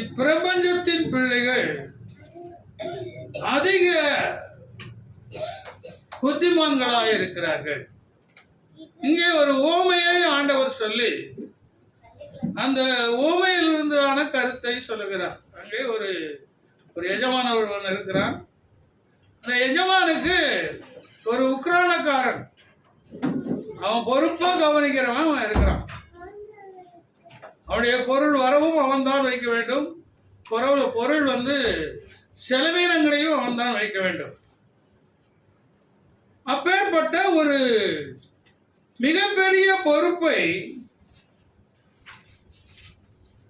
இப்பிரபஞ்சத்தின் பிள்ளைகள் அதிக புத்திமான்களாக இருக்கிறார்கள். இங்கே ஒரு ஓமையை ஆண்டவர் சொல்லி அந்த ஓமையில் இருந்ததான கருத்தை சொல்லுகிறார். அங்கே ஒரு எஜமான ஒருவன் இருக்கிறான். அந்த எஜமானுக்கு ஒரு உக்ரானக்காரன், அவன் பொறுப்பா கவனிக்கிறவன் அவன் இருக்கிறான். அவனுடைய பொருள் வரவும் அவன் தான் வைக்க வேண்டும், பொருள் செலவீனங்களையும் அவன் தான் வைக்க வேண்டும். அப்பேற்பட்ட ஒரு மிகப்பெரிய பொறுப்பை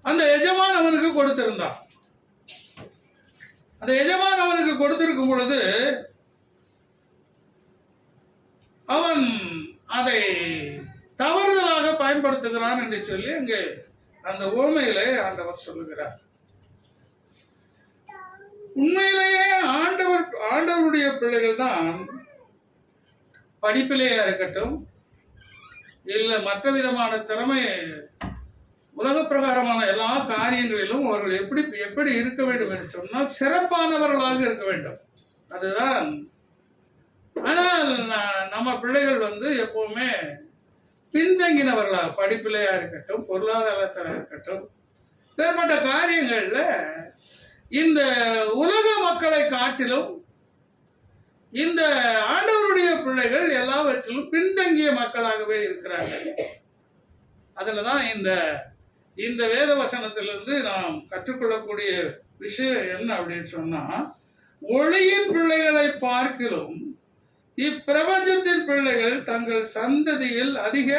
அந்த எஜமான் அவனுக்கு கொடுத்திருந்தான். அந்த எஜமான் அவனுக்கு கொடுத்திருக்கும் பொழுது அவன் அதை தவறுதலாக பயன்படுத்துகிறான் என்று சொல்லி அங்கே அந்த ஓமையிலே ஆண்டவர் சொல்லுகிறார். உண்மையிலேயே ஆண்டவருடைய பிள்ளைகள் தான் படிப்பிலேயா இருக்கட்டும், இல்ல மற்ற விதமான திறமை, உலக பிரகாரமான எல்லா காரியங்களிலும் அவர்கள் எப்படி இருக்க வேண்டும் என்று சொன்னால் சிறப்பானவர்களாக இருக்க வேண்டும். அதுதான். ஆனால் நம்ம பிள்ளைகள் எப்பவுமே பின்தங்கினவர்களாக, படிப்பிலையா இருக்கட்டும், பொருளாதாரத்தில் இருக்கட்டும், வேறுபட்ட காரியங்கள்ல இந்த உலக மக்களை காட்டிலும் இந்த ஆண்டவருடைய பிள்ளைகள் எல்லாவற்றிலும் பின்தங்கிய மக்களாகவே இருக்கிறார்கள். அதுலதான் இந்த வேத வசனத்திலிருந்து நாம் கற்றுக்கொள்ளக்கூடிய விஷயம் என்ன அப்படின்னு சொன்னா, ஒளியின் பிள்ளைகளை பார்க்கிலும் இப்பிரபஞ்சத்தின் பிள்ளைகள் தங்கள் சந்ததியில் அதிக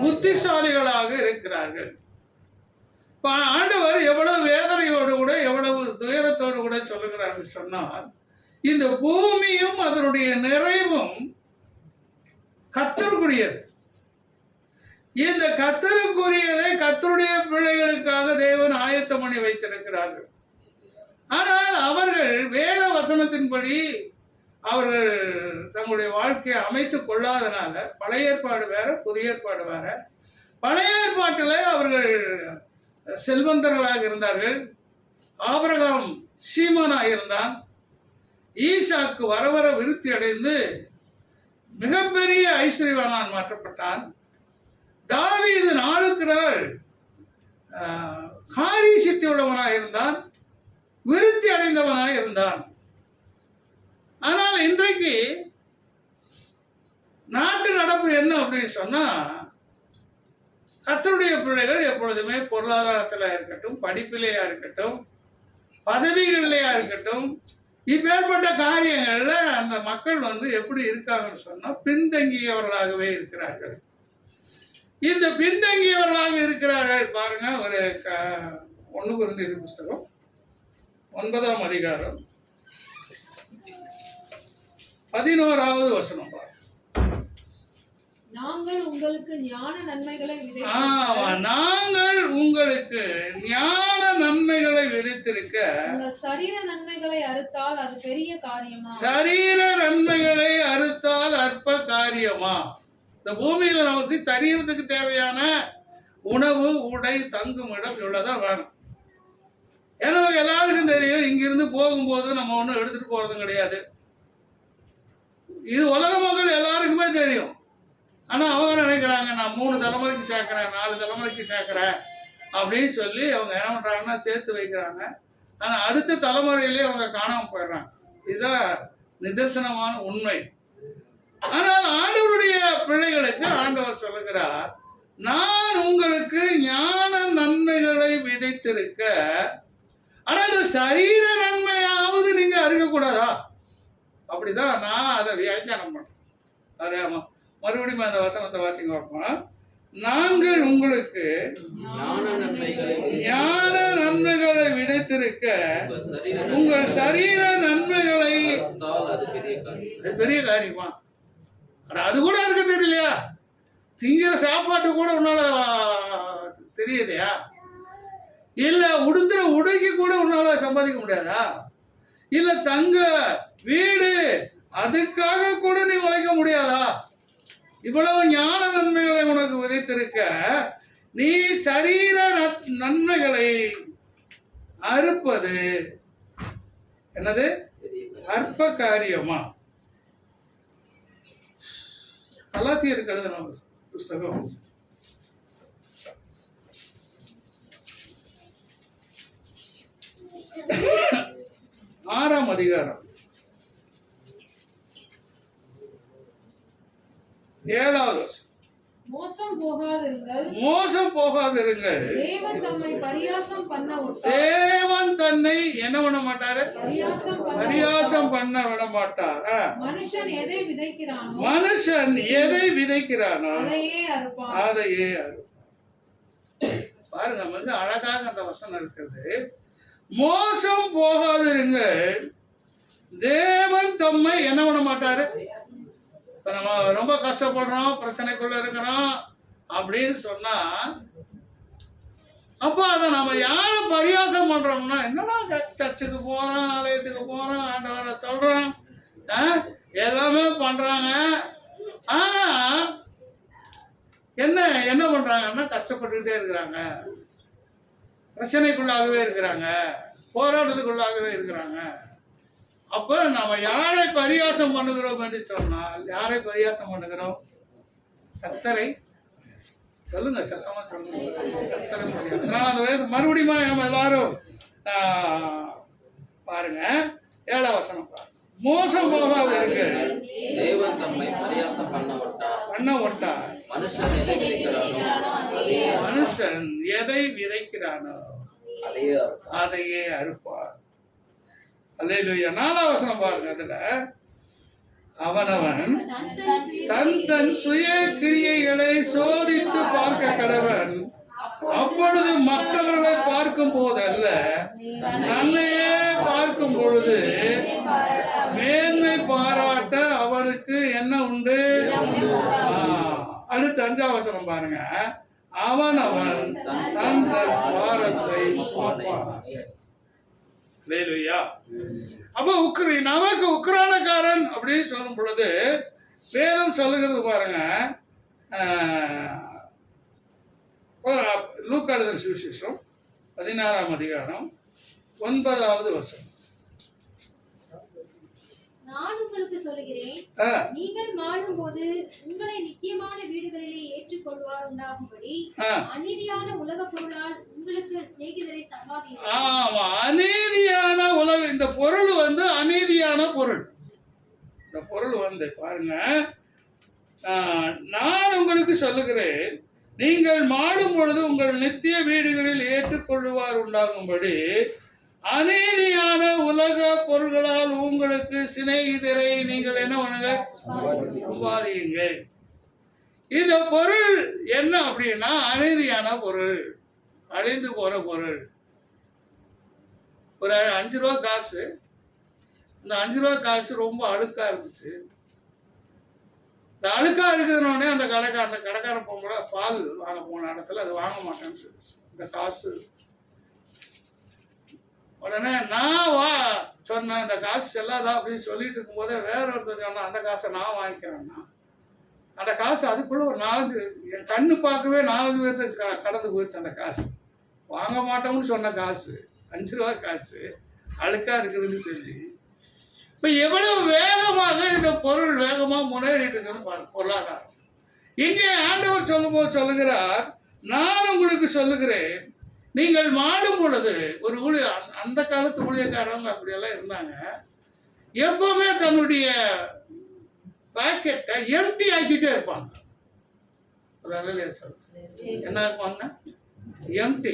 புத்திசாலிகளாக இருக்கிறார்கள். ஆண்டவர் எவ்வளவு வேதனையோடு கூட, எவ்வளவு துயரத்தோடு கூட சொல்லுகிறார் சொன்னால், இந்த பூமியும் அதனுடைய நிறைவும் கர்த்தருக்குரியது. இந்த கர்த்தருக்குரியதை கர்த்தருடைய பிள்ளைகளுக்காக தேவன் ஆயத்தம் பண்ணி வைத்திருக்கிறார்கள். ஆனால் அவர்கள் வேத வசனத்தின்படி அவர்கள் தங்களுடைய வாழ்க்கையை அமைத்துக் கொள்ளாதனால, பழைய ஏற்பாடு வேற புதிய ஏற்பாடு வேற. பழைய ஏற்பாட்டில் அவர்கள் செல்வந்தர்களாக இருந்தார்கள். ஆபிரகாம் சீமானாக இருந்தான். ஈசாக்கு வர வர விருத்தி அடைந்து மிகப்பெரிய ஐஸ்வர்யவானான் மாற்றப்பட்டான். தாவீது நாளுக்கு நாள் காரிய சித்தி உள்ளவனாக இருந்தான், விருத்தி அடைந்தவனாக இருந்தான். ஆனால் இன்றைக்கு நாட்டு நடப்பு என்ன அப்படின்னு சொன்னா, கர்த்தருடைய பிள்ளைகள் எப்பொழுதுமே பொருளாதாரத்தில் இருக்கட்டும், படிப்பிலேயா இருக்கட்டும், பதவிகளிலேயா இருக்கட்டும், இப்பேற்பட்ட காரியங்கள்ல அந்த மக்கள் எப்படி இருக்காங்கன்னு சொன்னா பின்தங்கியவர்களாகவே இருக்கிறார்கள். இந்த பின்தங்கியவர்களாக இருக்கிறார்கள். பாருங்க, ஒரு 1 கொரிந்தியர் புஸ்தகம் 9ஆம் அதிகாரம் 11வது வசனம் பாருங்க. நாங்கள் உங்களுக்கு ஞான நன்மைகளை விதைத்திருக்க சரீர நன்மைகளை அறுத்தால் அது பெரிய காரியமா? சரீர நன்மைகளை அறுத்தால் அற்ப காரியமா? இந்த பூமியில நமக்கு சரீரத்துக்கு தேவையான உணவு, உடை, தங்கும் இடம் இவ்வளவுதான் வேணும். ஏன்னா எல்லாருக்கும் தெரியும், இங்கிருந்து போகும்போது நம்ம ஒன்றும் எடுத்துட்டு போறதும் கிடையாது. இது உலக மக்கள் எல்லாருக்குமே தெரியும். ஆனா அவங்க நினைக்கிறாங்க, நான் 3 தலைமுறைக்கு சேர்க்கிறேன், 4 தலைமுறைக்கு சேர்க்கிறேன் அப்படின்னு சொல்லி அவங்க என்ன பண்றாங்கன்னா சேர்த்து வைக்கிறாங்க. ஆனா அடுத்த தலைமுறையிலேயே அவங்க காணாம போயிடுறாங்க. இதுதான் நிதர்சனமான உண்மை. ஆனால் ஆண்டவருடைய பிள்ளைகளுக்கு ஆண்டவர் சொல்லுகிறார், நான் உங்களுக்கு ஞான நன்மைகளை விதைத்திருக்க, ஆனா இந்த சரீர நன்மையாவது நீங்க அறியக்கூடாதா? அப்படிதான் நான் அதை வியாக்கியானம் பண்றேன். அதே மறுபடியும் அந்த வசனத்தை வாசிங்க பார்ப்போம். நாங்கள் உங்களுக்கு ஞான நன்மைகளை விதைத்திருக்க உங்கள் சரீர நன்மைகளை, பெரிய காரியமா? அது கூட இருக்க தெரியலையா? திங்கிற சாப்பாட்டு கூட உன்னால தெரியலையா? இல்ல உடுத்துற உடைக்கு கூட உன்னால சம்பாதிக்க முடியாதா? இல்ல தங்க வீடு அதுக்காக கூட நீ உழைக்க முடியாதா? இவ்வளவு ஞான நன்மைகளை உனக்கு விதைத்திருக்க நீ சரீர நன்மைகளை அறுப்பது என்னது? அற்ப காரியமா? கலாத்தியருக்கு எழுதின புஸ்தகம் 6ஆம் அதிகாரம் 7வது வசனம். மோசம் போகாதிருங்கள். மோசம் போகாதிருங்கள். தேவன் தம்மை பரியாசம் பண்ண விட்டார். தேவன் தன்னை என்ன பண்ண மாட்டாரு? பரியாசம் பண்ண விட மாட்டார். மனுஷன் எதை விதைக்கிறானோ, மனுஷன் எதை விதைக்கிறானோ அதையே அறுப்பான். அதையே அறுப்பான். பாருங்க, வந்து அழகாக அந்த வசனம் இருக்கிறது. மோசம் போகாதிருங்கள். தேவன் தம்மை என்ன பண்ண மாட்டாரு? இப்ப நம்ம ரொம்ப கஷ்டப்படுறோம், பிரச்சனைக்குள்ள இருக்கிறோம் அப்படின்னு சொன்னா, அப்ப அதை நம்ம யார பரியாசம் பண்றோம்னா, என்னடா சர்ச்சுக்கு போறோம், ஆலயத்துக்கு போறோம், ஆண்டவரை சொல்றோம், எல்லாமே பண்றாங்க. ஆனா என்ன பண்றாங்கன்னா, கஷ்டப்பட்டுக்கிட்டே இருக்கிறாங்க, பிரச்சனைக்குள்ளாகவே இருக்கிறாங்க, போராட்டத்துக்குள்ளாகவே இருக்கிறாங்க. அப்ப நம்ம யாரை பரியாசம் பண்ணுகிறோம் என்று சொன்னால், யாரை பரியாசம் பண்ணுகிறோம்? கர்த்தரை. சொல்லுங்க, சத்தமா சொல்லுங்க. கர்த்தரை பரியாசம். அதனால அந்த வேத மறுபடியும் நம்ம எல்லாரும் பாருங்க, 7ஆம் வசனம் பாருங்க. மோசம் போகாதிருங்கள். தேவன் தம்மை பரியாசம் பண்ண விட்டார். மனுஷன் எதை விதைக்கிறானோ அதையே அறுப்பார். அல்லேலூயா. 4ஆம் வசனம் பாருங்க. அதுல அவனவன் தன் சுய கிரியைகளை சோதித்து பார்க்க கடவன். அப்பொழுது மற்றவர்களை பார்க்கும் போதல்ல, தன்னையே பார்க்கும் பொழுது மேன்மை பாராட்ட அவருக்கு என்ன உண்டு? அடுத்து 5ஆம் வசனம் பாருங்க. அவனவன் தன் பாரத்தை சுமப்பான். அப்ப நமக்கு உக்ரானக்காரன் அப்படின்னு சொல்லும் பொழுது வேதம் சொல்லுகிறது பாருங்க. லூக்கா எழுதின சுவிசேஷம் 16ஆம் அதிகாரம் 9வது வசனம். நான் உங்களுக்கு சொல்லுகிறேன், நீங்கள் மாளும்போது உங்களை நித்தியமான வீடுகளிலே ஏற்றுக்கொள்வார் உண்டாகும்படி அநீதியான உலக பொருளால் உங்களுக்கு சிநேகிதரை சம்பாதியுங்கள். ஆமா, அநீதியான உலக, இந்த பொருள் வந்து அநீதியான பொருள். இந்த பொருள் வந்து பாருங்க, நான் உங்களுக்கு சொல்லுகிறேன், நீங்கள் மாளும் பொழுது உங்கள் நித்திய வீடுகளில் ஏற்றுக்கொள்வார் உண்டாகும்படி அநீதியான உலக பொருள்களால் உங்களுக்கு சிநேகிதரை நீங்கள் என்ன பண்ணுங்க? சம்பாதியுங்கள். இந்த பொருள் என்ன அப்படின்னா அநீதியான பொருள், அழிந்து போற பொருள். ஒரு 5 ரூபா காசு, இந்த 5 ரூபா காசு ரொம்ப அழுக்கா இருந்துச்சு. இந்த அழுக்கா இருக்குதுன்னொடனே அந்த கடைக்காரன் போகும்போது பால் வாங்க போன இடத்துல அது வாங்க மாட்டேன்னு சொல்லிச்சு. இந்த காசு உடனே நான் சொன்னேன், இந்த காசு செல்லாதா அப்படின்னு சொல்லிட்டு இருக்கும் போதே வேற ஒருத்தர் சொன்னா, அந்த காசை நான் வாங்கிக்கிறேன்னா, அந்த காசு அதுக்குள்ள ஒரு 4 என் கண்ணு பார்க்கவே 4 பேருக்கு கடந்து போயிடுச்சு. அந்த காசு வாங்க மாட்டோம்னு சொன்ன காசு, 5 ரூபா காசு அழுக்கா இருக்குதுன்னு சொல்லி, இப்ப எவ்வளவு வேகமாக இந்த பொருள் வேகமா முன்னேறிட்டு இருக்குன்னு பொருளாதாரம். இங்கே ஆண்டவர் சொல்லும்போது சொல்லுகிறார், நான் உங்களுக்கு சொல்லுகிறேன், நீங்கள் மாடும் பொழுது ஒரு அந்த காலத்து ஊழியக்காரங்க அப்படியெல்லாம் இருந்தாங்க, எப்பவுமே தன்னுடைய பாக்கெட்டை எம்டி ஆக்கிட்டே இருப்பாங்க. என்ன ஆக்குவாங்க? எம்டி.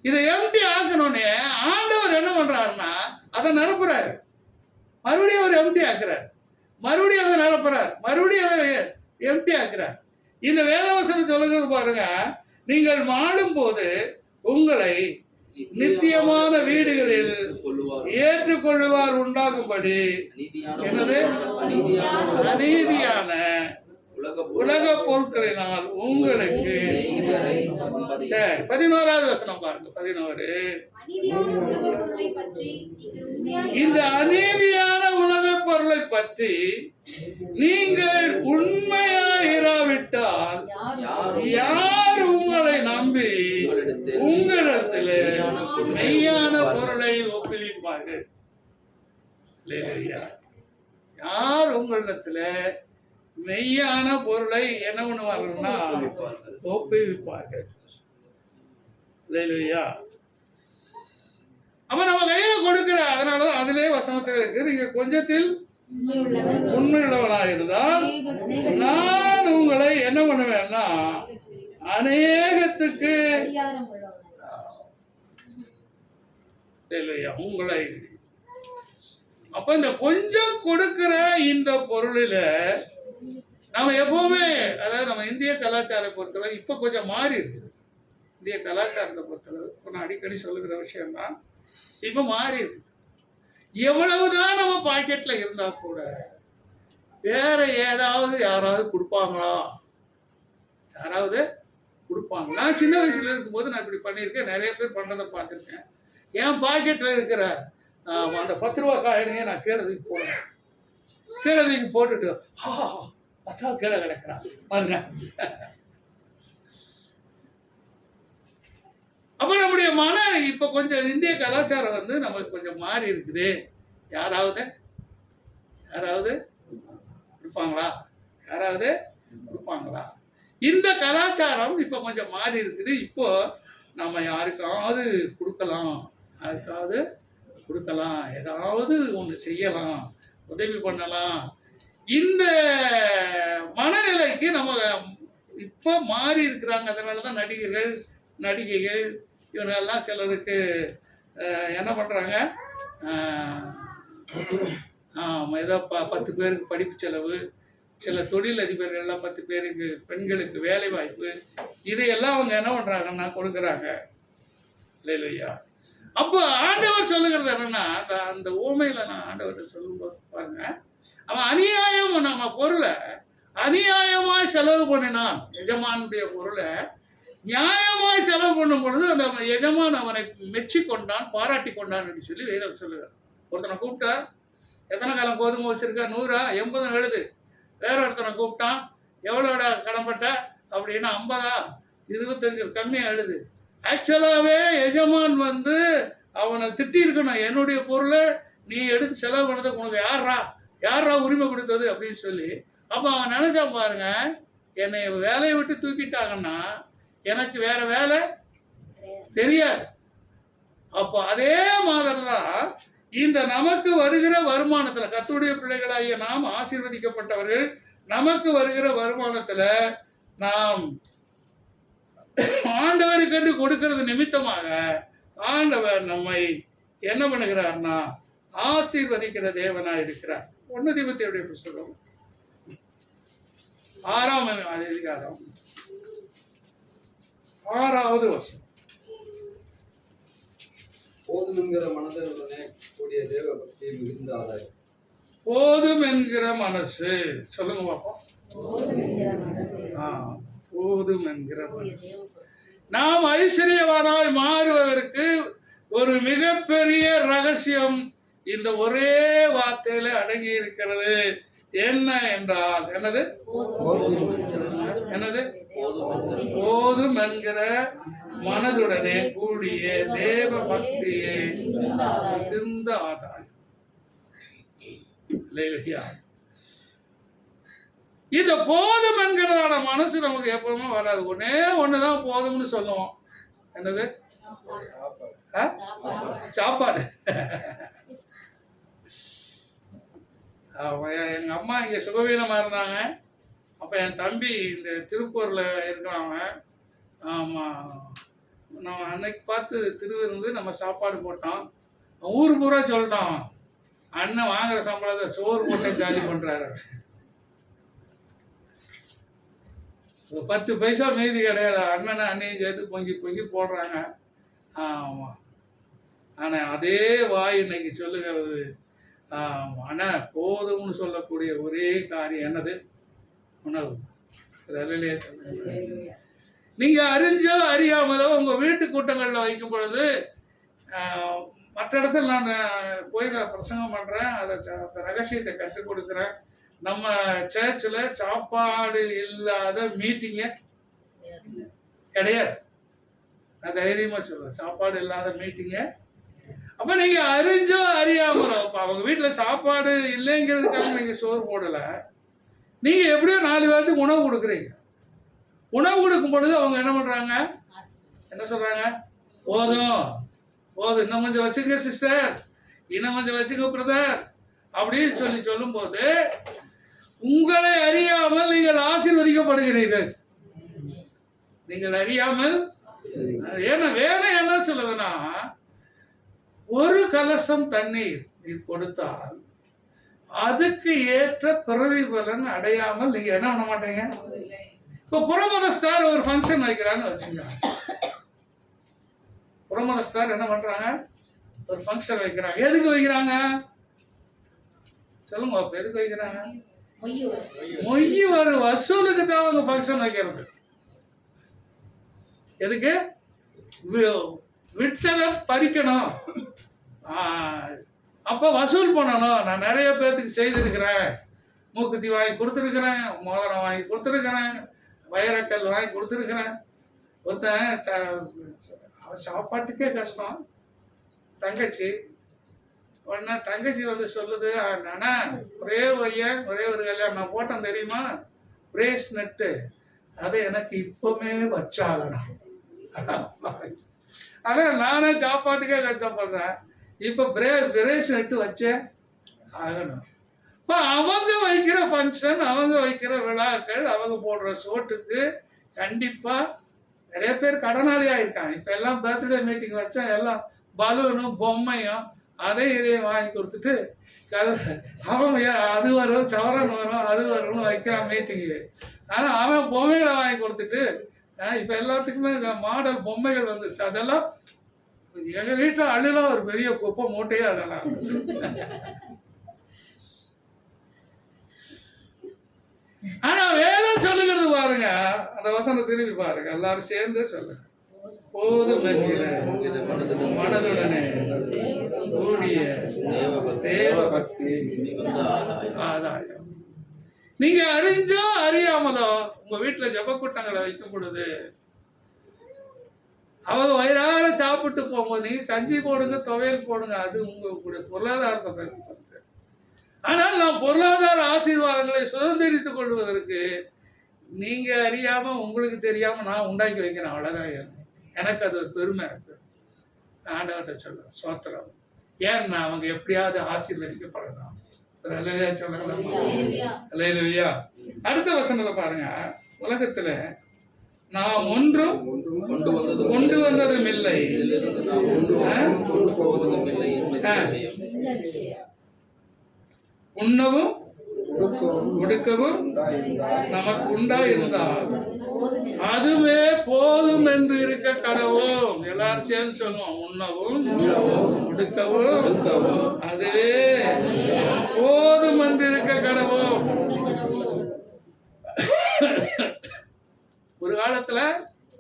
இதை எம்டி ஆக்கணும்னே ஆண்டவர் என்ன பண்றாருன்னா அதை நிரப்புறாரு, மறுபடியும் அவர் எம்டி ஆக்குறாரு, மறுபடியும் அதை நிரப்புறாரு, மறுபடியும் அதை எம்டி ஆக்குறார். இந்த வேதவசனம் சொல்லுகிறது பாருங்க, நீங்கள் மாடும் போது உங்களை நித்தியமான வீடுகளில் ஏற்றுக்கொள்வார் உண்டாகும்படி என்னது? அநீதியான உலக பொருட்களினால் உங்களுக்கு. 11வது வசனம் பாருங்க. 11. இந்த அநீதியான உலக பொருளை பற்றி நீங்கள் உண்மையாயிராவிட்டால் யார் உங்களை நம்பி உங்களிடத்தில் மெய்யான பொருளை ஒப்புவிப்பார்கள். அல்லேலூயா. யார் உங்களிடத்துல மெய்யான பொருளை என்ன பண்ணுவார்கள்னா ஒப்புவிப்பார்கள். அல்லேலூயா. அப்ப நம்ம கையில கொடுக்கிற, அதனாலதான் அதிலே வசனத்தில் இருக்கு, நீங்க கொஞ்சத்தில் உண்மையுள்ளவனாக இருந்தால் நான் உங்களை என்ன பண்ணுவேன்னா அநேகத்துக்கு உங்களை. அப்ப இந்த கொஞ்சம் கொடுக்கிற இந்த பொருளில நம்ம எப்பவுமே, அதாவது நம்ம இந்திய கலாச்சாரத்தை பொறுத்தவரை இப்ப கொஞ்சம் மாறி இருக்குது. இந்திய கலாச்சாரத்தை பொறுத்தளவு இப்ப நான் அடிக்கடி சொல்லுகிற விஷயம் தான், இப்ப மாறி இருக்கு. எவ்வளவுதான் நம்ம பாக்கெட்ல இருந்தா கூட வேற ஏதாவது யாராவது கொடுப்பாங்களா? யாராவது கொடுப்பாங்க. நான் சின்ன வயசுல இருக்கும்போது நான் இப்படி பண்ணியிருக்கேன், நிறைய பேர் பண்றதை பார்த்துருக்கேன். என் பாக்கெட்ல இருக்கிற அந்த 10 ரூபா காயினையே நான் கீழே தூக்கி போடுறேன். கீழே தூக்கி போட்டுட்டு 10 ரூபா கீழே கிடக்குறான் பாருங்க. அப்ப நம்முடைய இப்ப கொஞ்சம் இந்திய கலாச்சாரம் வந்து நமக்கு கொஞ்சம் மாறி இருக்குது. யாராவது கொடுப்பாங்களா? யாராவது கொடுப்பாங்களா? இந்த கலாச்சாரம் இப்ப கொஞ்சம் மாறி இருக்குது. இப்போ நம்ம யாருக்காவது கொடுக்கலாம், யாருக்காவது கொடுக்கலாம், ஏதாவது ஒன்று செய்யலாம், உதவி பண்ணலாம். இந்த மனநிலைக்கு நம்ம இப்ப மாறி இருக்கிறாங்க. அதனாலதான் நடிகர்கள், நடிகைகள் இவங்கெல்லாம் சிலருக்கு என்ன பண்றாங்க, ஏதோ 10 பேருக்கு படிப்பு செலவு, சில தொழில் அதிபர்கள்லாம் 10 பேருக்கு பெண்களுக்கு வேலை வாய்ப்பு, இதையெல்லாம் அவங்க என்ன பண்றாங்கன்னா கொடுக்குறாங்க. இல்லையா? அப்போ ஆண்டவர் சொல்லுகிறது என்னன்னா, அந்த ஊமையில நான் ஆண்டவர் சொல்லும்போது பாருங்க, அவன் அநியாயம் நம்ம பொருளை அநியாயமாய் செலவு பண்ணினான். எஜமானுடைய பொருளை நியாயமாய் செலவு பண்ணும் பொழுது அந்த எஜமான் அவனை மெச்சி கொண்டான், பாராட்டி கொண்டான் என்று சொல்லி வேதம் சொல்லுகிறார். ஒருத்தனை கூப்பிட்டா, எத்தனை காலம் கோதுமை வச்சிருக்க? 100 80 எழுது. வேற ஒருத்தனை கூப்பிட்டான், எவ்வளோட கடன்பட்ட அப்படின்னா 50 25 கம்மியா எழுது. ஆக்சுவலாவே எஜமான் வந்து அவனை திட்டி இருக்கணும், என்னுடைய பொருளை நீ எடுத்து செலவு பண்ணதுக்கு உனக்கு யாரா உரிமை கொடுத்தது அப்படின்னு சொல்லி. அப்ப அவன் நினைச்சான் பாருங்க, என்னை வேலையை விட்டு தூக்கிட்டாங்கன்னா எனக்கு வேற வேலை தெரியாது. அப்போ அதே மாதிரி தான் இந்த நமக்கு வருகிற வருமானத்துல, கர்த்தருடைய பிள்ளைகளாகிய நாம் ஆசீர்வதிக்கப்பட்டவர்கள், நமக்கு வருகிற வருமானத்துல நாம் ஆண்டவருக்கு கொடுக்கிறது நிமித்தமாக ஆண்டவர் நம்மை என்ன பண்ணுகிறார்னா ஆசீர்வதிக்கிற தேவனா இருக்கிறார். 1 தீமோத்தேயுடைய புத்தகம் 6ஆம் அதிகாரம் 6வது வசனம். போதும் என்கிற மனதுடனே கூடிய தேவ பக்தி மிகுந்த ஆதாயம். போதும் என்கிற மனசு, சொல்லுங்க பாப்போம். போதும் என்கிற மனசு. நாம் ஐஸ்வர்யவானாய் மாறுவதற்கு ஒரு மிகப்பெரிய ரகசியம் இந்த ஒரே வார்த்தையில அடங்கி இருக்கிறது. என்ன என்றால் என்னது? போதும் என்கிற மனதுடனே கூடிய தேவ பக்தியே மிகுந்த ஆதாயம். இந்த போதும் என்கிறதான மனசு நமக்கு எப்பவுமே வராது. ஒண்ணுதான் போதும்னு சொல்லுவோம். என்னது? சாப்பாடு. எங்க அம்மா இங்க சுகவீனமா இருந்தாங்க. அப்ப என் தம்பி இந்த திருப்பூர்ல இருக்கிறாங்க. ஆமா, நம்ம அன்னைக்கு பார்த்து திருவிருந்து நம்ம சாப்பாடு போட்டோம். ஊரு பூரா சொல்லிட்டோம், அண்ணன் வாங்குற சம்பளத்தை சோறு போட்டு காலி பண்றாரு. 10 பைசா மீதி கிடையாது. அண்ணனை அண்ணையும் சேர்த்து பொங்கி பொங்கி போடுறாங்க. ஆமா, ஆனா அதே வாய் இன்னைக்கு சொல்லுகிறது. ஆனா போதும்னு சொல்லக்கூடிய ஒரே காரியம் என்னது? உணவு. நீங்க அறிஞ்சோ அறியாமலோ உங்க வீட்டு கூட்டங்கள்ல வைக்கும் பொழுது, மற்ற இடத்துல நான் போய் பிரசங்கம் பண்றேன், அந்த ரகசியத்தை கற்றுக் கொடுக்குறேன். நம்ம சர்ச்சில் சாப்பாடு இல்லாத மீட்டிங்க கிடையாது. நான் தைரியமா சொல்றேன், சாப்பாடு இல்லாத மீட்டிங்க. அப்ப நீங்க அறிஞ்சோ அறியாமலோ, இப்ப அவங்க வீட்டுல சாப்பாடு இல்லைங்கிறதுக்காக நீங்க சோறு போடல, நீங்க எப்படியோ 4 பேருக்கு உணவு கொடுக்குறீங்க. உணவு கொடுக்கும் பொழுது அவங்க என்ன பண்றாங்க, என்ன சொல்றாங்க, போதும் போதும், இன்னும் கொஞ்சம் வச்சுங்க சிஸ்டர், இன்னும் கொஞ்சம் வச்சுங்க பிரதர் அப்படின்னு சொல்லும் போது உங்களை அறியாமல் நீங்கள் ஆசீர்வதிக்கப்படுகிறீர்கள். நீங்கள் அறியாமல். ஏன்னா வேதம் என்ன சொல்லுதுன்னா, ஒரு கலசம் தண்ணீர் நீர் கொடுத்தால் அதுக்கு ஏற்ற பிரதிபலன் அடையாமல் நீங்க என்ன பண்ண மாட்டீங்க. இப்ப புறமதஸ்தார் ஒரு ஃபங்க்ஷன் வைக்கிறான்னு வச்சுங்க, புறமதஸ்தார் என்ன பண்றாங்க, ஒரு ஃபங்க்ஷன் வைக்கிறாங்க. எதுக்கு வைக்கிறாங்க சொல்லுங்க, எதுக்கு வைக்கிறாங்க? மொய் ஒரு வசூலுக்கு தான் அவங்க ஃபங்க்ஷன் வைக்கிறது. எதுக்கு? விட்டதை பறிக்கணும், அப்ப வசூல் பண்ணணும். நான் நிறைய பேர்த்துக்கு செய்திருக்கிறேன், மூக்குத்தி வாங்கி கொடுத்துருக்கிறேன், மோதிரம் வாங்கி கொடுத்துருக்கிறேன், வைரக்கல் வாங்கி கொடுத்துருக்கிறேன். ஒருத்தன் சாப்பாட்டுக்கே கஷ்டம், தங்கச்சி உடனே தங்கச்சி வந்து சொல்லுது, நானா ஒரே ஒரு கல்யாணம் நான் போட்டேன் தெரியுமா, பிரேஸ் நட்டு, அதை எனக்கு இப்பவுமே வச்சாகணும். ஆனா நானே சாப்பாட்டுக்கே கஷ்டப்படுறேன், இப்ப பிரேஸ் நட்டு வச்சே ஆகணும். இப்ப அவங்க வைக்கிற ஃபங்க்ஷன், அவங்க வைக்கிற விழாக்கள், அவங்க போடுற சோட்டுக்கு கண்டிப்பா நிறைய பேர் கடனாளியா இருக்காங்க. இப்ப எல்லாம் பர்த்டே மீட்டிங் வச்சா எல்லாம் பலூனும் பொம்மையும் அதை இதையும் வாங்கி கொடுத்துட்டு அவன் அது வரும், சவரன் வரும், அது வரும்னு வைக்கிறான் மீட்டிங்கு. ஆனா அவன் பொம்மைகளை வாங்கி கொடுத்துட்டு இப்ப எல்லாத்துக்குமே மாடல் பொம்மைகள் வந்துருச்சு. அதெல்லாம் எங்க வீட்டுல அள்ளுலாம் ஒரு பெரிய குப்பை மூட்டையே அதெல்லாம். ஆனா வேதம் சொல்லுகிறது பாருங்க, அந்த வசனம் திரும்பி பாருங்க, எல்லாரும் சேர்ந்து சொல்லுங்க. போதும் மனதுடனே கூடிய தேவ பக்தி ஆதாயம். நீங்க அறிஞ்சோ அறியாமலோ உங்க வீட்டுல ஜெப கூட்டங்களை வைக்கும் பொழுது அவங்க வயிறார சாப்பிட்டு போகும்போது நீங்க கஞ்சி போடுங்க, துவையல் போடுங்க, அது உங்களுடைய பொருளாதாரத்தை பயன்படுத்து. ஆனால் நாம் பொருளாதார ஆசீர்வாதங்களை சுதந்திரித்துக் கொள்வதற்கு நீங்க அறியாம உங்களுக்கு தெரியாம நான் உண்டாக்கி வைக்கிறேன், அவ்வளவுதான். எனக்கு அது ஒரு பெருமை இருக்கு. ஆண்டவர்கிட்ட சொல்றேன், சோத்திரம். ஏன்னா அவங்க எப்படியாவது ஆசீர்வதிக்கப்படலாம். சொல்லுங்களா? அடுத்த வசனத்தை பாருங்க. உலகத்துல நாம் ஒன்றும் கொண்டு வந்ததும் இல்லை, உண்ணவும் கொடுக்கவும் நமக்கு உண்டாயிருந்தால் அதுவே போதும் என்று இருக்க கடவோம். எல்லாரும் சேர்ந்து சொல்லுவோம், உண்ணவும் கொடுக்கவும் அதுவே போதும் என்று இருக்க கடவோம். ஒரு காலத்துல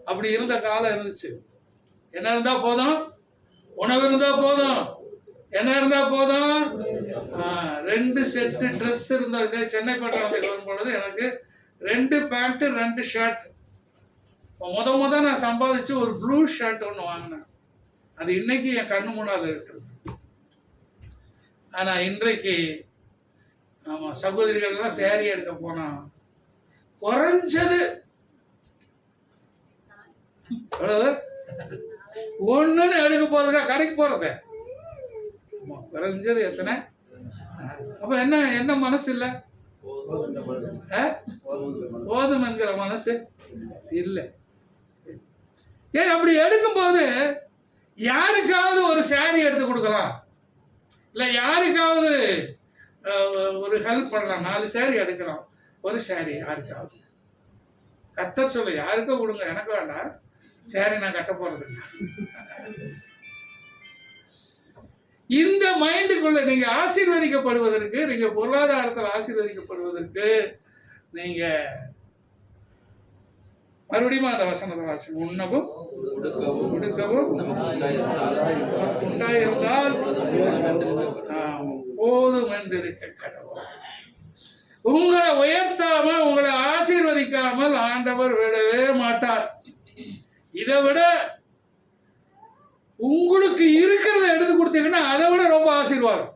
அப்படி இருந்த காலம் இருந்துச்சு. என்ன இருந்தா போதும்? உணவு இருந்தா போதும். என்ன இருந்தா போதும்? 2 செட்டு ட்ரெஸ் இருந்தா. இதே சென்னை பட்டணத்துக்கு வரும் பொழுது எனக்கு 2 பேண்ட் 2 ஷர்ட். முத நான் சம்பாதிச்சு ஒரு ப்ளூ ஷர்ட் ஒன்று வாங்கினேன். அது இன்னைக்கு என் கண்ணு முன்னால இருக்குது. ஆனா இன்றைக்கு ஆமா சகோதரிகள் எல்லாம் சேரீ எடுக்க போனா குறைஞ்சது ஒண்ணுன்னு எடுக்க போறதுக்கா கடைக்கு போறது குறைஞ்சது எத்தனை? அப்ப என்ன மனசு இல்ல? போதும் என்கிற மனசு இல்ல. ஏன் அப்படி எடுக்கும் போது யாருக்காவது ஒரு சாரி எடுத்து கொடுக்கலாம், இல்ல யாருக்காவது ஒரு ஹெல்ப் பண்ணலாம். 4 சாரி எடுக்கிறோம், ஒரு சாரி யாருக்காவது கத்த சொல்ல, யாருக்கோ கொடுங்க, எனக்கு வேண்டாம் சாரி, நான் கட்ட போறது இல்லை. இந்த மைண்டுக்குள்ள நீங்க ஆசீர்வதிக்கப்படுவதற்கு, நீங்க பொருளாதாரத்தில் ஆசீர்வதிக்கப்படுவதற்கு நீங்க மறுபடியும் அந்த வசனத்தை வாசிங்க. உண்ணவும் கொடுக்கவும் உண்டாயிருந்தால் போதும் என்றிருக்க கடவுள். உங்களை உயர்த்தாமல், உங்களை ஆசீர்வதிக்காமல் ஆண்டவர் விடவே மாட்டார். இதை விட உங்களுக்கு இருக்கிறத எடுத்து கொடுத்தீங்கன்னா அதை விட ரொம்ப ஆசீர்வாதம்.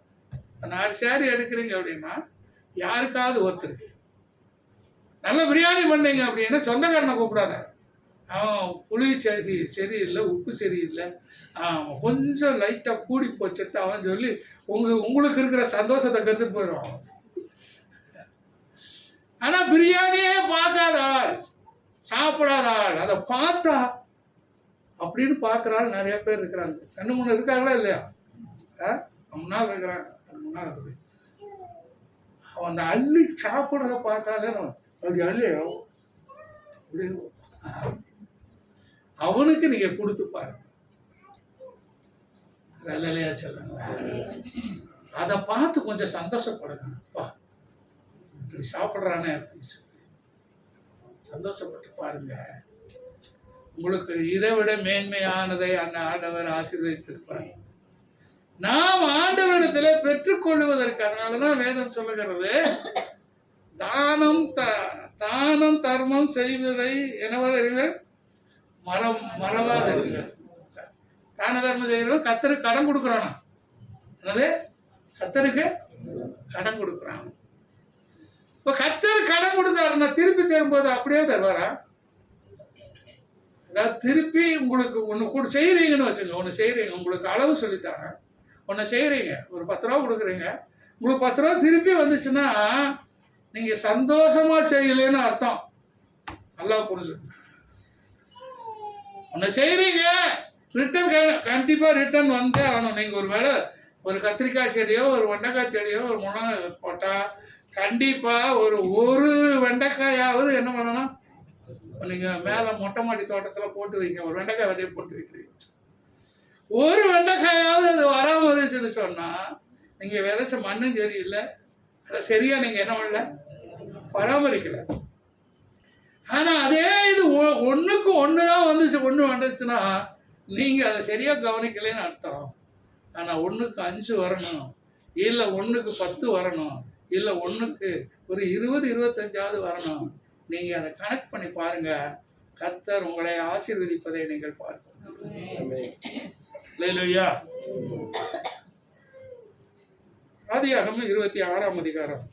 4 சேரி எடுக்கிறீங்க அப்படின்னா யாருக்காவது ஒருத்தருக்கு நல்ல பிரியாணி பண்ணீங்க அப்படின்னா சொந்தக்காரனை கூப்பிடாத. அவன் புளி சரியில்லை, உப்பு சரியில்லை, கொஞ்சம் லைட்டாக கூடி போச்சுட்டு அவன் சொல்லி உங்களுக்கு இருக்கிற சந்தோஷத்தை கற்றுட்டு போயிடுவான். ஆனால் பிரியாணியே பார்க்காத ஆள், சாப்பிடாத ஆள், அதை பார்த்தா அப்படின்னு பார்க்குற ஆள் நிறைய பேர் இருக்கிறாங்க. கண்ணு முன்ன இருக்காங்களா இல்லையா? முன்னால் இருக்கிறாங்க. முன்னால் இருக்கு. அவன் அந்த அள்ளி சாப்பிட்றத பார்த்தாலே அப்படி அள்ளியோ அப்படின்னு அவனுக்கு நீங்க கொடுத்து பாருங்க. நல்லலையா சொல்லுங்க. அதை பார்த்து கொஞ்சம் சந்தோஷப்படுங்க. அப்பா இப்படி சாப்பிட்றானே அப்படின்னு சொல்லி சந்தோஷப்பட்டு பாருங்க. உங்களுக்கு இதை விட மேன்மையானதை அந்த ஆண்டவர் ஆசீர்வதித்திருப்பார். நாம் ஆண்டவரிடத்துல பெற்றுக்கொள்வதற்கு, அதனாலதான் வேதம் சொல்லுகிறது, தானம் தர்மம் செய்வதை என்னவதை மறவாதீங்க. தான தர்மம் செய்யறவன் கர்த்தருக்கு கடன் கொடுக்குறானா? என்னது? கர்த்தருக்கு கடன் கொடுக்குறான். இப்ப கர்த்தர் கடன் கொடுத்தாருன்னா திருப்பி தரும்போது அப்படியே தருவாரா? அதாவது திருப்பி உங்களுக்கு ஒன்று கூட செய்கிறீங்கன்னு வச்சுங்க, ஒன்று செய்கிறீங்க, உங்களுக்கு அளவு சொல்லித்தாங்க, ஒன்று செய்கிறீங்க, ஒரு 10 ரூபா கொடுக்குறீங்க, உங்களுக்கு 10 ரூபா திருப்பி வந்துச்சுன்னா நீங்கள் சந்தோஷமா செய்யலைன்னு அர்த்தம். நல்லா புரிஞ்சுங்க. ஒன்று செய்கிறீங்க, ரிட்டர்ன் கண்டிப்பாக ரிட்டர்ன் வந்தே ஆகணும். நீங்கள் ஒரு வேளை ஒரு கத்திரிக்காய் செடியோ ஒரு வெண்டைக்காய் செடியோ ஒரு முழங்காய் போட்டால் கண்டிப்பாக ஒரு வெண்டைக்காயாவது என்ன பண்ணணும்? நீங்கள் மேலே மொட்டை மாடி தோட்டத்தில் போட்டு வைங்க, ஒரு வெண்டைக்காய் விதையை போட்டு வைக்கிறீங்க, ஒரு வெண்டைக்காயாவது அது வராமல் இருந்துச்சுன்னு சொன்னால் நீங்கள் விதைச்ச மண்ணும் சரியில்லை, அதை சரியா நீங்கள் என்ன பண்ணல, பராமரிக்கல. ஆனால் அதே இது ஒன்றுக்கு ஒன்று தான் வந்துச்சுன்னா நீங்கள் அதை சரியாக கவனிக்கலைன்னு அர்த்தம். ஆனால் 1க்கு 5 வரணும், இல்லை 1க்கு 10 வரணும், இல்லை 1க்கு ஒரு 20, 25 வரணும். நீங்கள் அதை கனெக்ட் பண்ணி பாருங்க. கர்த்தர் உங்களை ஆசீர்வதிப்பதை நீங்கள் பார்க்கணும். அல்லேலூயா. ஆதியாகமம் 26ஆம் அதிகாரம்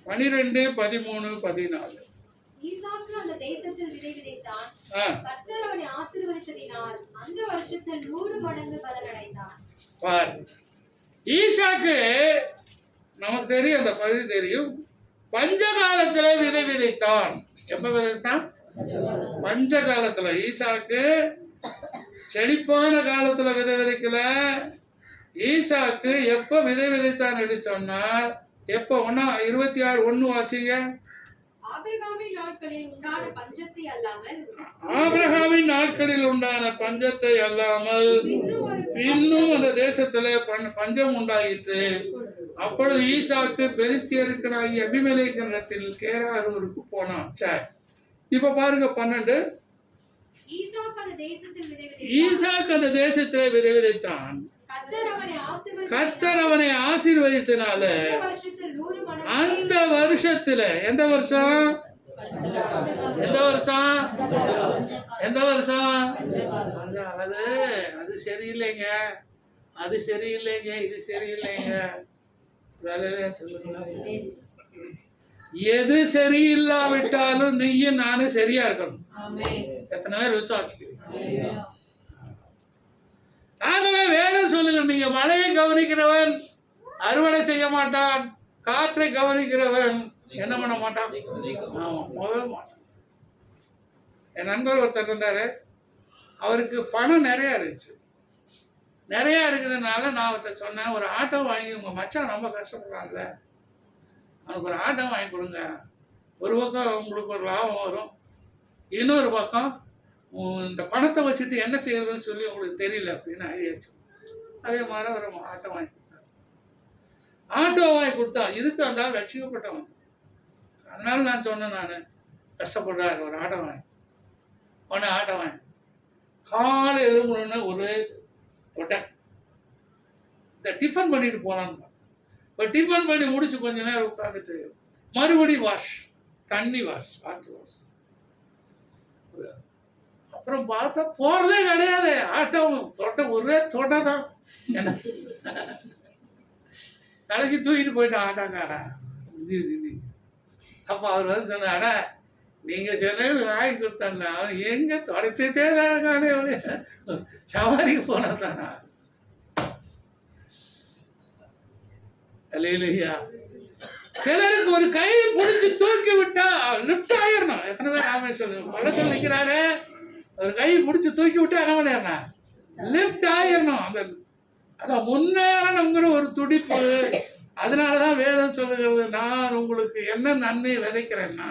12, 13, 14. ஈசாக்கு அந்த தேசத்தில் விதை விதைத்தான். கர்த்தர் அவனை ஆசீர்வதித்ததினால் அந்த வருஷத்தில் 100 மடங்கு பலனடைந்தான். பார், ஈசாக்கு நமக்கு தெரியும், அந்த பகுதி தெரியும். பஞ்ச காலத்துல விதை விதைத்தான். எப்ப விதைத்தான்? பஞ்ச காலத்துல. ஈசாக்கு செழிப்பான காலத்துல விதை விதைக்கல. ஈசாக்கு எப்ப விதை விதைத்தான் என்று சொன்னால் எப்ப? 26:1 வாசிங்க. ஆபிரகாமின் நாட்களில் உண்டான பஞ்சத்தை அல்லாமல், ஆபிரகாமின் நாட்களில் உண்டான பஞ்சத்தை அல்லாமல் இன்னும் அந்த தேசத்திலே பஞ்சம் உண்டாயிற்று. அப்பொழுது ஈசாக்கு பெலிஸ்தியருக்கனாகி அபிமெலேக்கினிடத்தில் கேராரூருக்கு போனான். சரி, இப்ப பாருங்க 12. ஈசாக்கு அந்த தேசத்திலே விதை விதைத்தான். கர்த்தர் அவனை ஆசீர்வதித்தனால அந்த வருஷத்துல, எந்த வருஷம்? அது சரியில்லைங்க, அது சரியில்லைங்க, இது சரியில்லைங்க. எது சரியில்லாவிட்டாலும் நீயும் நானும் சரியா இருக்கணும். எத்தனை பேர் விசுவாசிக்கிறீங்க? ஆகவே வேதம் சொல்லுங்க, நீங்க மழையை கவனிக்கிறவன் அறுவடை செய்ய மாட்டான், காற்றை கவனிக்கிறவன் என்ன பண்ண மாட்டான்? ஆமா, போகவே மாட்டான். என் நண்பர் ஒருத்தர் இருந்தாரு, அவருக்கு பணம் நிறைய இருந்துச்சு. நிறைய இருக்குதுனால நான் அவர்கிட்ட சொன்னேன், ஒரு ஆட்டோ வாங்கி, உங்க மச்சான் ரொம்ப கஷ்டப்படுறாங்கல்ல, அவனுக்கு ஒரு ஆட்டோ வாங்கி கொடுங்க. ஒரு பக்கம் உங்களுக்கு ஒரு லாபம் வரும், இன்னொரு பக்கம் இந்த பணத்தை வச்சுட்டு என்ன செய்யறதுன்னு சொல்லி உங்களுக்கு தெரியல அப்படின்னு ஐடியாச்சு. அதே மாதிரி ஒரு ஆட்டோ வாங்கி கொடுத்தாரு. ஆட்டோ வாங்கி கொடுத்தா இதுக்கு அந்த ரட்சிக்கப்பட்டவன். அதனால நான் சொன்னேன், நான் கஷ்டப்படுறாரு, ஒரு ஆட்டோ வாங்கி ஆட்டோ வாங்கி காலை எழும்பணுன்னு ஒரே தொட்டேன். இந்த டிஃபன் பண்ணிட்டு போனான்னு. இப்போ டிஃபன் பண்ணி முடிச்சு கொஞ்ச நேரம் உட்காந்துட்டு மறுபடியும் வாஷ், தண்ணி வாஷ், வாட்டர் வாஷ். அப்புறம் பார்த்தா போறதே கிடையாது. ஆட்டம் தொட்ட ஒரே தொட்டதான் என்ன கடைசி தூக்கிட்டு போயிட்டான் ஆட்டாக்காரன். அப்ப அவர் வந்து சொன்னாடா, நீங்க சொன்னது வாங்கி கொடுத்தாங்க, அவன் எங்க தொடச்சிட்டே தான் சவாரிக்கு போனதானா. இல்லையா, சிலருக்கு ஒரு கை பிடிச்சி தூக்கி விட்டா லிப்ட் ஆயிடணும். எத்தனை பேர் ஆமே சொல்லுங்க, பள்ளத்தில் நிற்கிறாரு, ஒரு கை பிடிச்சி தூக்கி விட்டா என்ன பண்ணிடனா லிப்ட் ஆயிடணும். அந்த அதான் முன்னேறணுங்கிற ஒரு துடிப்பு. அதனாலதான் வேதம் சொல்லுகிறது, நான் உங்களுக்கு என்ன நன்மை விதைக்கிறேன்னா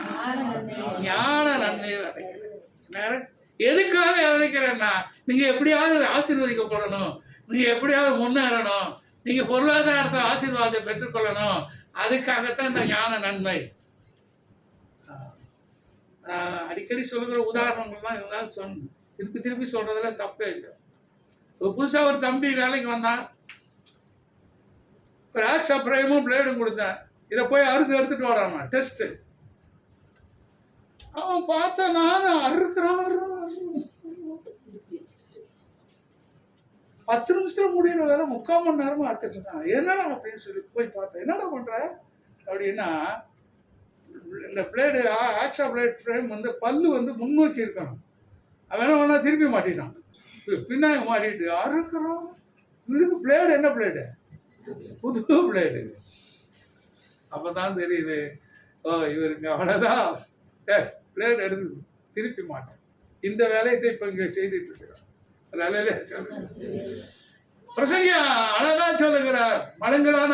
ஞான நன்மையை விதைக்கிறேன். எதுக்காக விதைக்கிறேன்னா, நீங்க எப்படியாவது ஆசீர்வதிக்கப்படணும், நீங்க எப்படியாவது முன்னேறணும், நீங்க பொருளாதாரத்தை ஆசீர்வாதத்தை பெற்றுக்கொள்ளணும். அதுக்காகத்தான் இந்த ஞான நன்மை. அடிக்கடி சொல்லுகிற உதாரணங்கள்லாம் இதெல்லாம் திருப்பி திருப்பி சொல்றதுல தப்பே இல்லை. புதுசா ஒரு தம்பி வேலைக்கு வந்தான், ஒரு ஆக்ஸ் அப்ரைமும் பிளேடும் கொடுத்தேன், இதை போய் அறுத்து எடுத்துட்டு வராமா டெஸ்ட். அவன் பார்த்த நான் அறுக்கிறான், 10 நிமிஷத்துல முடிகிற வேலை 3/4 மணி நேரமா அறுத்துட்டு இருக்கான். என்னடா அப்படின்னு சொல்லி போய் பார்த்தேன். என்னடா பண்ற அப்படின்னா, இந்த பிளேடு ஆக்ஸா பிளேட் ஃப்ரேம் வந்து பல்லு வந்து முன்னோக்கி இருக்கணும். அவன் என்ன திருப்பி மாட்டினான், பின்னாடி மாட்டிட்டு அறுக்கிறான். இதுக்கு பிளேடு என்ன பிளேடு, புது பிளேடு. அப்பதான் தெரியுது, ஓ இவருக்கு அவ்வளவுதான், பிளேடு எடுத்து திருப்பி மாட்டேன். இந்த வேலையை இப்ப இங்க செய்துட்டு இருக்கிறார். பிரசங்க அழகா சொல்லுகிறார், மலங்களான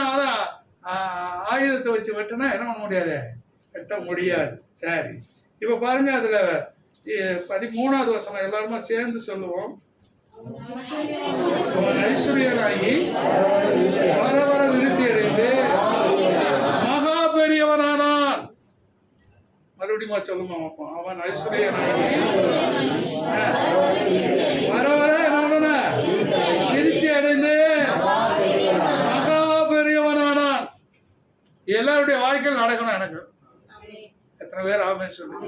ஆயுதத்தை வச்சு வெட்டினா என்ன பண்ண முடியாது, வெட்ட முடியாது. சரி, இப்ப பாருங்க, அதுல 13வது வசனம் எல்லாருமே சேர்ந்து சொல்லுவோம். ஐஸ்வர்யனாகி வர வர விருத்தி அடைந்து மகா பெரியவனானான். மறுபடியும் சொல்லுமா, அவன் ஐஸ்வர்யனாகி வர வர என்ன விருத்தி அடைந்து மகா பெரியவனானான். எல்லாருடைய வாழ்க்கையில் நடக்கணும் எனக்கு. எத்தனை பேர் ஆமே சொல்லுங்க.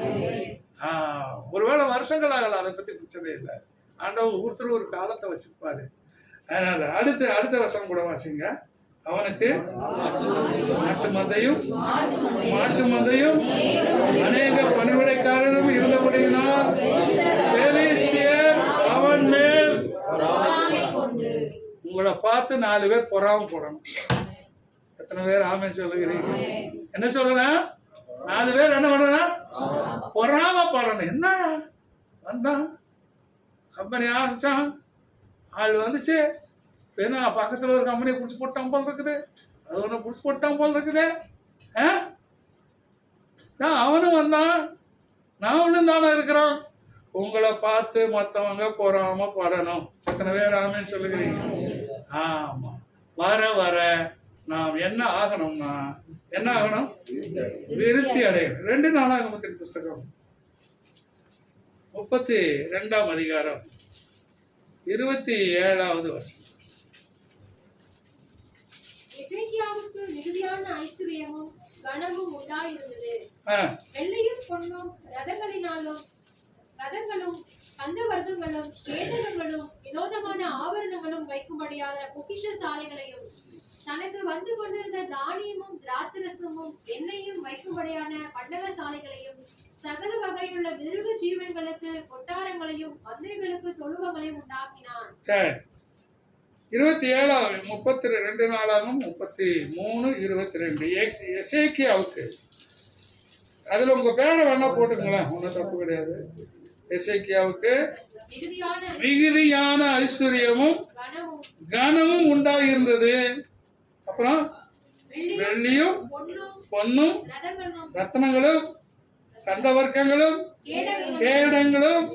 ஒருவேளை வருஷங்கள் ஆகலாம், அதை பத்தி பிரச்சனை இல்லை. ஆண்டவர் ஒவ்வொருத்தரும் ஒரு காலத்தை வச்சிருப்பாரு. அதனால அடுத்த வசனம் கூட வாசிங்க. அவனுக்கு நாட்டு மந்தையும் அநேக பணிவிடைக்காரரும் இருந்தபடியினால் பெலிஸ்தியர் அவன் மேல் உங்களை பார்த்து 4 பேர் பொறாம போடணும். எத்தனை பேர் ஆமே சொல்லுகிறீங்க? என்ன சொல்றேன், 4 பேர் என்ன பண்ணணும், பொறாம போடணும். என்ன வந்தான், கம்பெனி ஆரம்பிச்சான், ஆள் வந்துச்சு, வேணா பக்கத்துல ஒரு கம்பெனியை பிடிச்சி போட்டான் போல் இருக்குது, அது ஒண்ணு பிடிச்சி போட்டான் போல் இருக்குது. அவனும் வந்தான், நாமளும் தானே இருக்கிறோம். உங்களை பார்த்து மற்றவங்க பொறாம படணும். எத்தனை பேர் ஆமேன்னு சொல்லுகிறீங்க? ஆமா, வர வர நாம் என்ன ஆகணும்னா, என்ன ஆகணும், விருத்தி அடையணும். 2 நாளாகமத்தின் புஸ்தகம் 32ஆம் அதிகாரம் 27வது வசனம். எசேக்கியாவுக்கு மிகுதியான ஐஸ்வர்யமும் கனமும் உண்டாயிருந்தது. வெள்ளையும் பொன்னும் ரதங்களும் கந்த வர்க்கங்களும் கேடகங்களும் வினோதமான ஆபரணங்களும் வைக்கும்படியான பொக்கிஷ சாலைகளையும், தனக்கு வந்து கொண்டிருந்த தானியமும் திராட்சரசமும் எண்ணெயும் வைக்கும்படியான பண்டக சாலைகளையும், சகல வகையுள்ள மிருக ஜீவன்களுக்கு கொட்டாரங்களையும் மந்தைகளுக்கு தொழுவங்களையும் உண்டாக்கினான். 27 32 நாளாகும் 33 22 எசேக்கியாவுக்கு. அதுல உங்க பேரை வேணா போட்டுங்களேன், ஒன்னும் தப்பு கிடையாது. எசேக்கியாவுக்கு மிகுதியான ஐஸ்வர்யமும் கனமும் உண்டாயிருந்தது. அப்புறம் வெள்ளியும் பொன்னும் ரத்னங்களும் கந்தவர்க்கங்களும் கேடங்களும்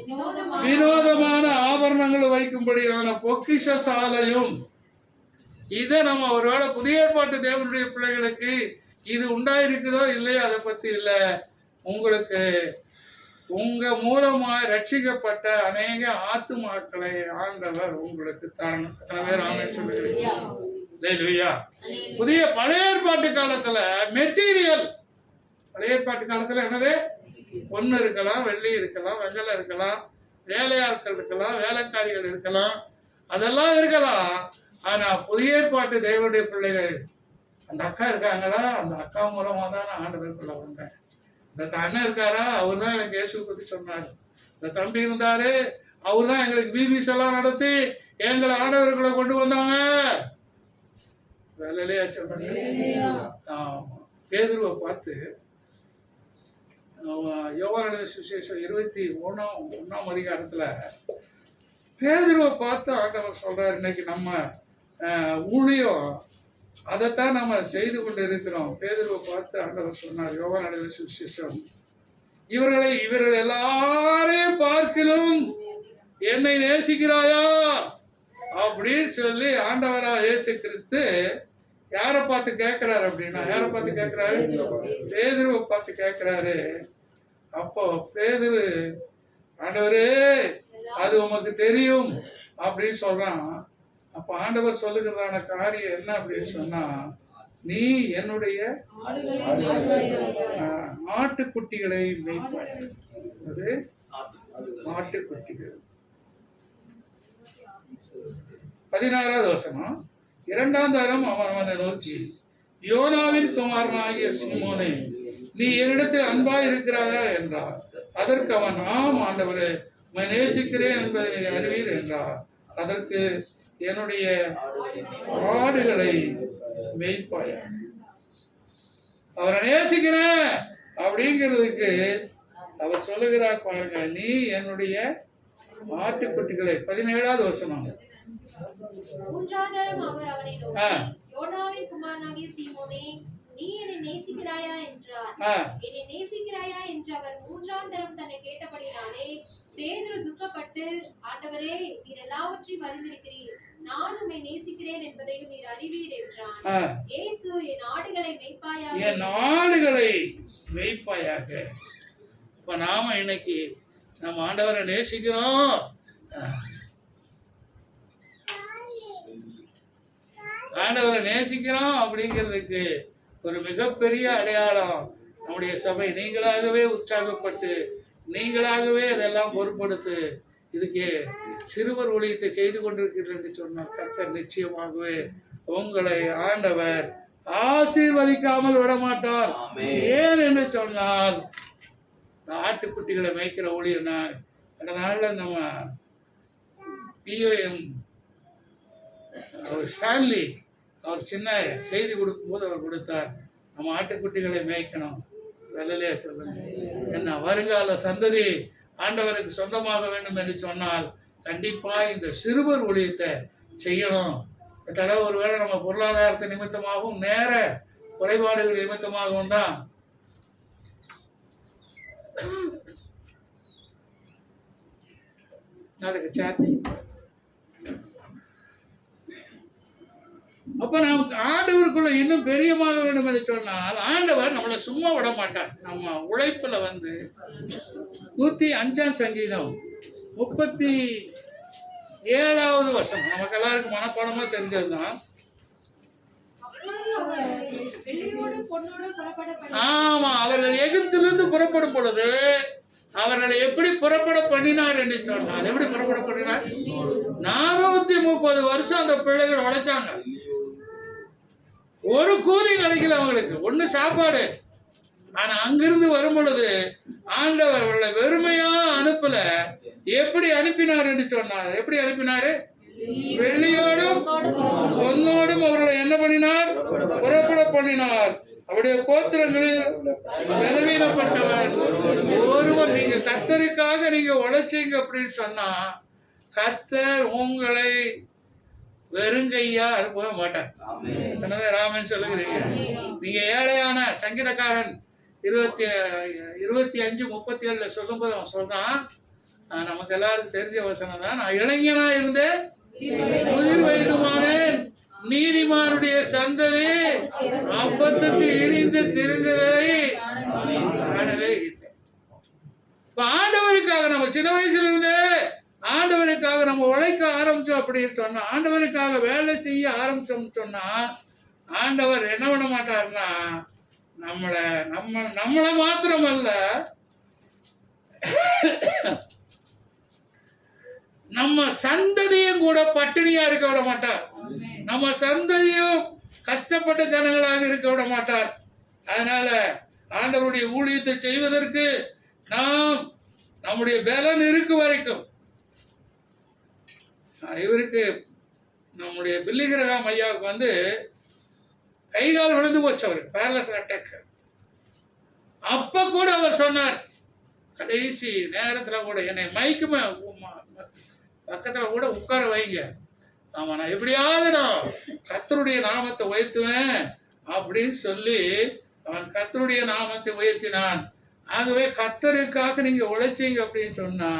வினோதமான ஆபரணங்களும் வைக்கும்படியான பொக்கிஷ சாலையும். இதை நம்ம ஒருவேளை புதிய ஏற்பாட்டு தேவனுடைய பிள்ளைகளுக்கு இது உண்டாயிருக்குதோ இல்லையோ அதை பத்தி இல்லை, உங்களுக்கு உங்க மூலமாய் ரட்சிக்கப்பட்ட அநேக ஆத்துமாக்களை ஆண்டவர் உங்களுக்கு தரணும். எத்தனை பேர் ஆமென் சொல்லுகிறீங்க? அல்லேலூயா. பழைய ஏற்பாட்டு காலத்துல மெட்டீரியல், பழைய ஏற்பாட்டு காலத்துல என்னது, பொண்ணு இருக்கலாம், வெள்ளி இருக்கலாம், வெங்கலம் இருக்கலாம், வேலையாட்கள் இருக்கலாம், வேலைக்காரிகள் இருக்கலாம், அதெல்லாம் இருக்கலாம். ஆனா புதிய ஏற்பாட்டு தேவனுடைய பிள்ளைகள், அந்த அக்கா இருக்காங்களா, அந்த அக்கா மூலமா தான் நான் ஆண்டவருக்குள்ள வந்தேன். இந்த அண்ணன் இருக்காரா, அவர் தான் எனக்கு இயேசு பத்தி சொன்னாரு. இந்த தம்பி இருந்தாரு, அவர் தான் எங்களுக்கு பிபிசி எல்லாம் நடத்தி எங்களை ஆண்டவர்களை கொண்டு வந்தாங்க. வேலையிலேயே ஆமா. பேதுருவை பார்த்து யோவான் சுவிசேஷம் 21ஆம் அதிகாரத்துல பேதுருவை பார்த்து ஆண்டவர் சொல்றாரு, இன்னைக்கு நம்ம ஊழியம் அதைத்தான் நம்ம செய்து கொண்டு இருக்கிறோம். பேதுருவை பார்த்து ஆண்டவர் சொன்னார், யோவான் சுவிசேஷம், இவர்கள் எல்லாரையும் பார்க்கிலும் என்னை நேசிக்கிறாயா அப்படின்னு சொல்லி ஆண்டவரா இயேசு கிறிஸ்து யாரை பார்த்து கேட்கிறாரு அப்படின்னா, யாரை பார்த்து கேட்கிறாரு? பேதுருவை பார்த்து கேட்கிறாரு. அப்போ பேதுரு, ஆண்டவரே அது உமக்கு தெரியும் அப்படின்னு சொல்றான். அப்ப ஆண்டவர் சொல்லுகிறதான காரியம் என்ன அப்படின்னு சொன்னா, நீ என்னுடைய ஆட்டுக்குட்டிகளை மேய்ப்பாய். அது ஆட்டுக்குட்டிகள். 16வது வசனம், 2ஆம் தரம் அவனை நோக்கி, யோனாவின் குமாரனாகிய சீமோனே, நீ என்னிடத்தில் அன்பாய் இருக்கிறாயா என்றார். அதற்கு அவன், ஆம் ஆண்டவரே, உம்மை நேசிக்கிறேன் என்பதை அறிவீர் என்றார். அதற்கு, என்னுடைய ஆடுகளை மேய்ப்பாயா. அவரை நேசிக்கிறேன் அப்படிங்கிறதுக்கு அவர் சொல்லுகிறார் பாருங்க, நீ என்னுடைய ஆட்டுக்குட்டிகளை. 17வது வசனம், 3ஆம் தரம் அவர் அவனை நோக்கி, யோனாவின் குமாரனாகிய சீமோனே, நீ என்னை நேசிக்கிறாயா என்றார். என்னை நேசிக்கிறாயா என்று அவர் 3ஆம் தரம் தன்னை கேட்டபடினாலே பேதுரு துக்கப்பட்டு, ஆண்டவரே, நீர் எல்லாவற்றையும் அறிந்திருக்கிறீர், நான் உம்மை நேசிக்கிறேன் என்பதையும் நீர் அறிவீர் என்றான். இயேசு, என் ஆடுகளை மேய்ப்பாயாக, என் ஆடுகளை மேய்ப்பாயாக. இப்ப நாம இன்னைக்கு நம்ம ஆண்டவரை நேசிக்கிறோம். ஆண்டவரை நேசிக்கிறோம் அப்படிங்கிறதுக்கு ஒரு மிகப்பெரிய அடையாளம் நம்முடைய சபை. நீங்களாகவே உற்சாகப்பட்டு, நீங்களாகவே அதெல்லாம் பொறுப்படுத்து இதுக்கு சிறுவர் ஊழியத்தை செய்து கொண்டிருக்கிறீர்கள் என்று சொன்னால் கர்த்தர் நிச்சயமாகவே உங்களை ஆண்டவர் ஆசீர்வதிக்காமல் விடமாட்டார். ஏன் என்று சொன்னால், ஆட்டுக்குட்டிகளை மேய்க்கிற ஊழியர் நான். அந்த நாளில் நம்ம பிஓஎம் ஸ்டான்லி அவர் சின்ன செய்தி கொடுக்கும்போது அவர் கொடுத்தார், நம்ம ஆட்டுக்குட்டிகளை மேய்க்கணும். வெள்ளலையா சொல்லுங்க, என்ன வருங்கால சந்ததி ஆண்டவருக்கு சொந்தமாக வேண்டும் என்று சொன்னால் கண்டிப்பா இந்த சிறுவர் ஊழியத்தை செய்யணும். தடவை ஒருவேளை நம்ம பொருளாதாரத்தை நிமித்தமாகவும் நேர குறைபாடுகள் நிமித்தமாகவும் தான் நாளைக்கு சாத்தி. அப்ப நமக்கு ஆண்டவருக்குள்ள இன்னும் பெரியமாக வேண்டும் என்று சொன்னால் ஆண்டவர் நம்மளை சும்மா விட மாட்டார். நம்ம உழைப்புல 105ஆம் சங்கீதம் 37வது வசனம் நமக்கு எல்லாருக்கும் மனப்பாடமா தெரிஞ்சதுதான். ஆமா, அவர்கள் எகிப்திலிருந்து புறப்படும் பொழுது அவர்களை எப்படி புறப்பட பண்ணினார் என்று சொன்னார். எப்படி புறப்பட பண்ணினார்? 430 வருஷம் அந்த பிள்ளைகள் உழைச்சாங்க. ஒரு கூலி கிடைக்கல அவங்களுக்கு, ஒண்ணு சாப்பாடு. ஆனா அங்கிருந்து வரும் பொழுது ஆண்டவர் அவர்களை வெறுமையா அனுப்பல. எப்படி அனுப்பினார் என்று சொன்னார். எப்படி அனுப்பினாரு? வெள்ளியோடும் பொன்னோடும் அவர்களை என்ன பண்ணினார்? புறப்பட பண்ணினார். அவருடைய கோத்திரங்களில் பலவீனப்பட்டவர் ஒருவர். நீங்க கர்த்தருக்காக நீங்க உழைச்சீங்க அப்படின்னு சொன்னா கர்த்தர் உங்களை வெறுங்கையா அனுப்பவே மாட்டார். எனவே ராமன் சொல்லுகிறீங்க, நீங்க ஏழையான சங்கீதக்காரன் 25:37 சொல்லும்போது அவன் சொல்றான், நமக்கு எல்லாருக்கும் தெரிஞ்ச வசனம் தான், நான் இளைஞனா இருந்தேன், முதிர் வயதுமானேன், நீதிமானுடைய சந்ததி அப்பத்துக்கு இருந்து திரிந்ததை காணவே இல்லை. இப்ப ஆண்டவருக்காக நம்ம சின்ன வயசுல இருந்தே ஆண்டவருக்காக நம்ம உழைக்க ஆரம்பிச்சோம் அப்படின்னு சொன்னா, ஆண்டவருக்காக வேலை செய்ய ஆரம்பிச்சோம் சொன்னா ஆண்டவர் என்ன பண்ண மாட்டாருன்னா நம்மளை மாத்திரமல்ல நம்ம சந்ததியும் கூட பட்டினியா இருக்க விட மாட்டார். நம்ம சந்ததியும் கஷ்டப்பட்ட ஜனங்களாக இருக்க விட மாட்டார். அதனால ஆண்டவருடைய ஊழியத்தை செய்வதற்கு நாம் நம்முடைய பலன் இருக்கு வரைக்கும் இவருக்கு நம்முடைய பில்லிகிரகாம் ஐயாவுக்கு வந்து கை கால் விழுந்து போச்சு. அவர் பேரலைஸ் அட்டாக். அப்ப கூட அவர் சொன்னார், கடைசி நேரத்துல கூட என்னை மைக்குமே பக்கத்துல கூட உட்கார வைங்க, ஆமா நான் எப்படியாவது நான் கர்த்தருடைய நாமத்தை உயர்த்துவேன் அப்படின்னு சொல்லி அவன் கர்த்தருடைய நாமத்தை உயர்த்தினான். ஆகவே கர்த்தருக்காக நீங்க உழைச்சீங்க அப்படின்னு சொன்னா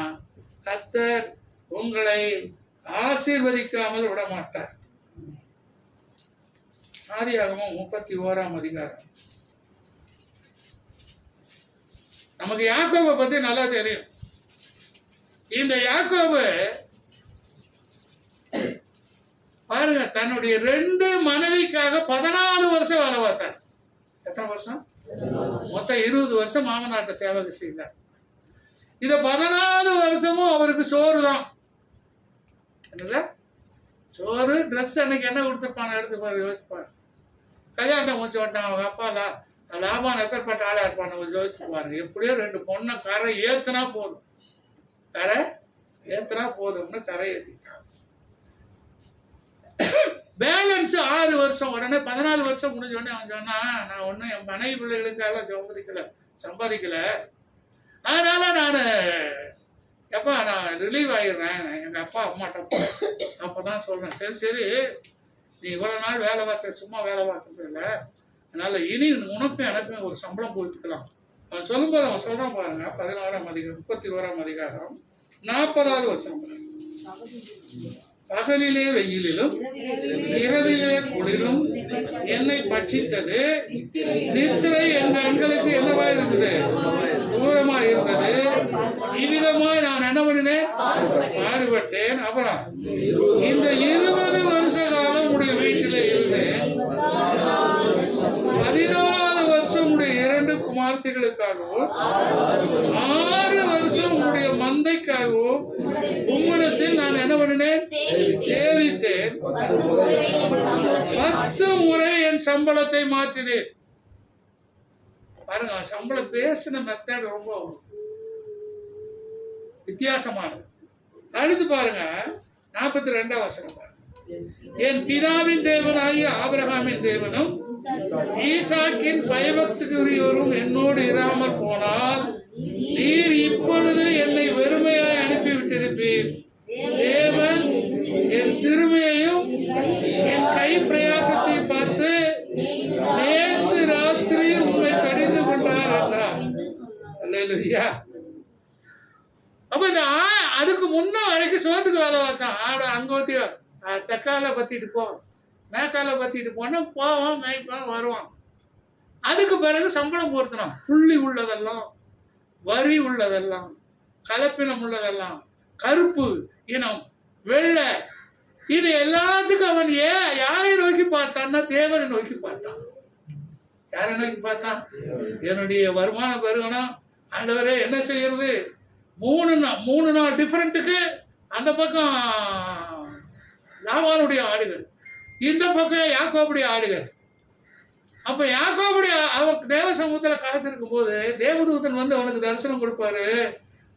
கர்த்தர் உங்களை ஆசீர்வதிக்காமல் விட மாட்டார். ஆதியாகமம் 31ஆம் அதிகாரம். நமக்கு யாக்கோபை பத்தி நல்லா தெரியும். இந்த யாக்கோபு பாருங்க, தன்னுடைய 2 மனைவிக்காக 14 வருஷம் வேலை பார்த்தார். எத்தனை வருஷம்? மொத்தம் 20 வருஷம் மாமனாட்ட சேவை செய்தார். இத 14 வருஷமும் அவருக்கு சோறு தான். என்னது சோறு, ட்ரெஸ் அன்னைக்கு என்ன கொடுத்துருப்பான எடுத்துப்பாரு, யோசிப்பாரு. கல்யாணத்தை முடிச்சு விட்டான் அவங்க அப்பா லாபம் எப்பேற்பட்ட ஆளா இருப்பான்னு யோசிச்சு பாருங்க. எப்படியோ 2 பொண்ணை கரை ஏத்துனா போதும், கரை ஏத்துனா போதும்னு கரை ஏத்திட்டான். பேலன்ஸ் 6 வருஷம். உடனே 14 வருஷம் முடிஞ்ச உடனே அவன் சொன்னா, நான் ஒன்னும் என் மனைவி பிள்ளைகளுக்காக சம்பாதிக்கல, அதனால நான் எப்பா நான் ரிலீவ் ஆயிடுறேன் எங்க அப்பா அம்மாட்ட. அப்பதான் சொல்றேன், சரி சரி நீ இவ்வளவு நாள் வேலை பார்த்த, சும்மா வேலை பார்க்கறது இல்லை, அதனால இனி உனக்கும் எனக்கும் ஒரு சம்பளம் கொடுத்துக்கலாம். அவன் சொல்லும்போது அவன் சொல்றான் பாருங்க, 16ஆம் அதிகாரம் 31ஆம் அதிகாரம் 40வது வருஷம். பகலிலே வெயிலிலும் இரவிலே குளிரும் என்னை பட்சித்தது, நித்திரை என் கண்களுக்கு என்னவா இருந்தது, தூரமா இருந்தது. இவ்விதமாய் நான் என்ன பண்ணினேன், மாறுபட்டேன். அப்புறம் இந்த 20 வருஷ காலம் உடைய வீட்டிலே இருந்தேன். 14 வருஷம் உடைய 2 குமார்த்திகளுக்காகவும் 6 வருஷம் உடைய மந்தைக்காகவும் உம்மிடத்தில் நான் என்ன பண்ணினேன், சேவித்தேன். 10 முறை என் சம்பளத்தை மாற்றினேன். பாருங்க, சம்பளம் பேசின மெத்தட் ரொம்ப வித்தியாசமானது. அடுத்து பாருங்க 42ஆம் வசனம் பாருங்க. என் பிதாவின் தேவனாகிய ஆபிரகாமின் தேவனும் ஈசாக்கின் பயபக்திக்குரியவரும் என்னோடு இராமல் போனால் நீர் இப்பொழுது என்னை வெறுமையாய் அனுப்பிவிட்டிருப்பீர். தேவன் என் சிறுமையையும் என் கை பிரயாசத்தை பார்த்து நேற்று ராத்திரி உண்மை கடிந்து கொண்டார் என்றார். அல்லேலூயா. அப்ப இந்த அதுக்கு முன்ன வரைக்கும் சோத்துக்கு வேலை பார்த்தான். அங்கோத்தி தெக்கால பத்திட்டு போ, மேக்கால பத்திட்டு போனா போவான், மேய்ப்பான், வருவான். அதுக்கு பிறகு சம்பளம் பொருத்தணும். புள்ளி உள்ளதெல்லாம், வரி உள்ளதெல்லாம், கலப்பினம் உள்ளதெல்லாம், கருப்பு இனம், வெள்ளை, இது எல்லாத்துக்கும் அவன் யாரை நோக்கி பார்த்தான்னா தேவனை நோக்கி பார்த்தான். யாரை நோக்கி பார்த்தான்? என்னுடைய வருமானம் பெருகணும் ஆண்டவரே, என்ன செய்யறது? 3 நாள் டிஃபரெண்ட்டுக்கு அந்த பக்கம் லாபானுடைய ஆடுகள், இந்த பக்கம் யாக்கோபுடைய ஆடுகள். அப்ப யாக்கோபுடைய அவன் தேவ சமூகத்துல காத்திருக்கும் போது தேவதூதன் வந்து அவனுக்கு தரிசனம் கொடுப்பாரு.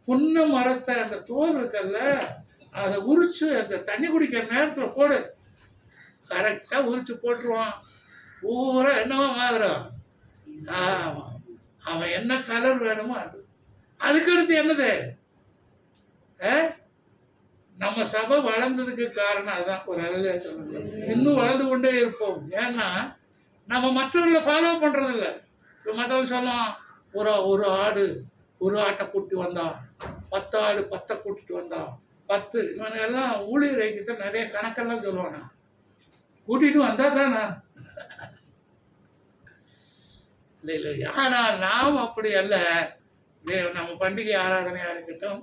புன்ன மரத்தை அந்த தோல் இருக்குல்ல, அதை உரிச்சு அந்த தண்ணி குடிக்கிற நேரத்துல போடு. கரெக்டா உரிச்சு போட்டுருவான். பூரா என்னவா மாறும். ஆமா, அவன் என்ன கலர் வேணுமோ அது. அதுக்கடுத்து என்னது, நம்ம சபை வளர்ந்ததுக்கு காரணம் அதுதான். ஒரு அழகா சொல்லுங்க, இன்னும் வளர்ந்து கொண்டே இருப்போம். ஏன்னா நம்ம மற்றவர்களை ஃபாலோ பண்றது இல்லை. மற்றவங்க சொல்லலாம், ஒரு ஆடு ஒரு ஆட்டை கூட்டி வந்தான், 10 ஆடு 10 கூட்டிட்டு வந்தான், 10 இவங்க எல்லாம் ஊழியர் ஐக்கியத்தை நிறைய கணக்கெல்லாம் சொல்லுவாங்க. கூட்டிட்டு வந்தா தானா? இல்லை. ஆனால் நாம் அப்படி அல்ல. நம்ம பண்டிகை ஆராதனையா இருக்கட்டும்,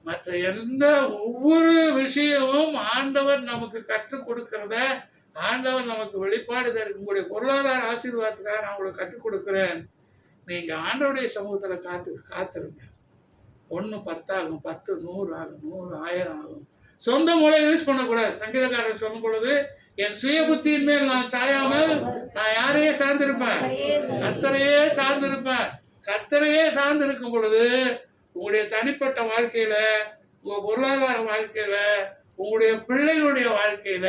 மற்ற எந்த ஒவ்வொரு விஷயமும் ஆண்டவர் நமக்கு கற்றுக் கொடுக்கிறத, ஆண்டவர் நமக்கு வெளிப்பாடு தரும். உங்களுடைய பொருளாதார ஆசீர்வாதத்துக்காக நான் உங்களுக்கு கற்றுக் கொடுக்கிறேன். நீங்க ஆண்டவருடைய சமூகத்துல காத்திருங்க. 1 10 ஆகும், 10 100 ஆகும், 100 1000 ஆகும். சொந்த மூளை யூஸ் பண்ணக்கூடாது. சங்கீதக்காரர் சொல்லும் பொழுது, என் சுய புத்தியின் மேல் நான் சாயாமல் நான் யாரையே சார்ந்திருப்பேன்? கர்த்தரையே சார்ந்திருப்பேன். கர்த்தரையே சார்ந்திருக்கும் பொழுது உங்களுடைய தனிப்பட்ட வாழ்க்கையில, உங்க பொருளாதார வாழ்க்கையில, உங்களுடைய பிள்ளைகளுடைய வாழ்க்கையில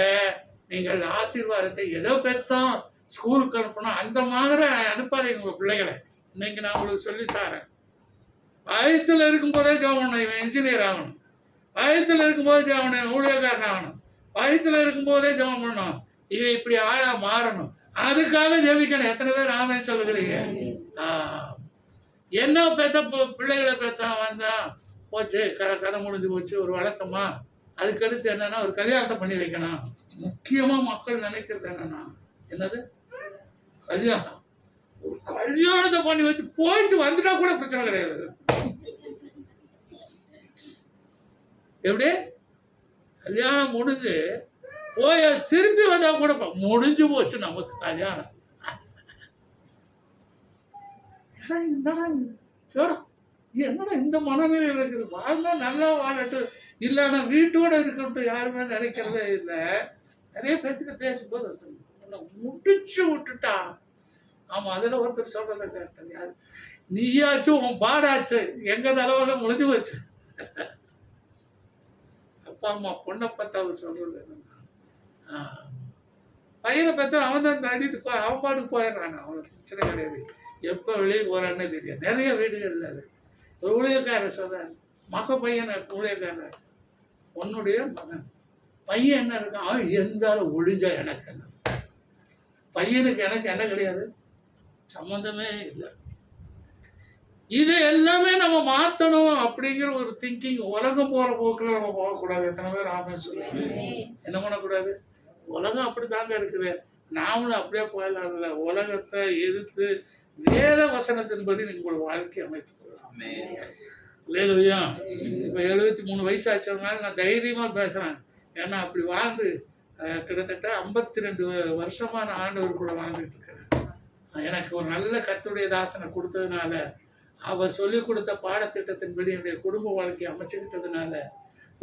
நீங்கள் ஆசீர்வாதத்தை ஏதோ பெற்றோம் ஸ்கூலுக்கு அனுப்பணும் அந்த மாதிரி அனுப்பாதீங்க உங்க பிள்ளைகளை. இன்னைக்கு நான் உங்களுக்கு சொல்லித்தரேன். வயத்துல இருக்கும் போதே ஜெபம், இவன் இன்ஜினியர் ஆகணும். வயத்துல இருக்கும் போதே ஜெபம், ஊழியக்காரன் ஆகணும். வயத்துல இருக்கும் போதே ஜெபம் பண்ணணும், இவன் இப்படி ஆளா மாறணும். அதுக்காக ஜெபிக்கணும். எத்தனை பேர் ஆமே சொல்லுகிறீங்க? என்ன பெத்த பிள்ளைகளை பெத்தான் வந்தான் போச்சு, கதை முடிஞ்சு போச்சு, ஒரு வளர்த்தமா. அதுக்கடுத்து என்னன்னா ஒரு கல்யாணத்தை பண்ணி வைக்கணும். முக்கியமா மக்கள் நினைக்கிறது என்னது கல்யாணம். ஒரு கல்யாணத்தை பண்ணி வச்சு போயிட்டு வந்துட்டா கூட பிரச்சனை கிடையாது. எப்படி கல்யாணம் முடிஞ்சு போய் திரும்பி வந்தா கூட முடிஞ்சு போச்சு நமக்கு கல்யாணம். என்னடா இந்த மனநிலை இருக்குது? வாழ்ந்தா நல்லா வாழட்டு, இல்லைன்னா வீட்டோட இருக்கட்டும் யாருமே நினைக்கிறதே இல்லை. நிறைய பேர்த்துட்டு பேசும்போது முடிச்சு விட்டுட்டா. ஆமா, அதுல ஒருத்தர் சொல்றதை கேட்டது யாரு, நீயாச்சும் உன் பாடாச்சு, எங்க தலைவல முடிஞ்சு போச்சு. அப்பா அம்மா பொண்ணை பத்தி அவர் சொல்றது பையனை பத்தி அவன் தான் அடிட்டு அவன் பாட்டுக்கு போயிடுறாங்க. அவனுக்கு பிரச்சனை கிடையாது, எப்ப வெளியே போறான்னு தெரியாது. நிறைய வீடுகள்ல அது ஒரு ஊழியக்காரர் சொல்றாரு, மக பையனை ஊழியக்காரர், உன்னுடைய மகன் பையன் என்ன இருக்கான், அவன் இருந்தாலும் ஒழிஞ்சா எனக்கு என்ன, பையனுக்கு எனக்கு என்ன கிடையாது, சம்பந்தமே இல்லை. இது எல்லாமே நம்ம மாத்தணும் அப்படிங்கிற ஒரு திங்கிங். உலகம் போற போக்குல நம்ம போகக்கூடாது. எத்தனை பேர் ஆமே சொல்லுவாங்க? என்ன பண்ணக்கூடாது? உலகம் அப்படித்தாங்க இருக்குது, நாமளும் அப்படியே போயிடலாம்ல. உலகத்தை எதிர்த்து வேத வசனத்தின்படி நீங்க வாழ்க்கை அமைத்துக் கொள்ளலாம். இல்லையா? இப்ப 73 வயசு ஆச்சதுனால நான் தைரியமா பேசுறேன். ஏன்னா அப்படி வாழ்ந்து கிட்டத்தட்ட 52 வருஷமா நான் ஆண்டவர் கூட வாழ்ந்துட்டு இருக்கிறேன். எனக்கு ஒரு நல்ல கர்த்தருடைய தாசனை கொடுத்ததுனால, அவர் சொல்லிக் கொடுத்த பாடத்திட்டத்தின்படி என்னுடைய குடும்ப வாழ்க்கையை அமைச்சுக்கிட்டதுனால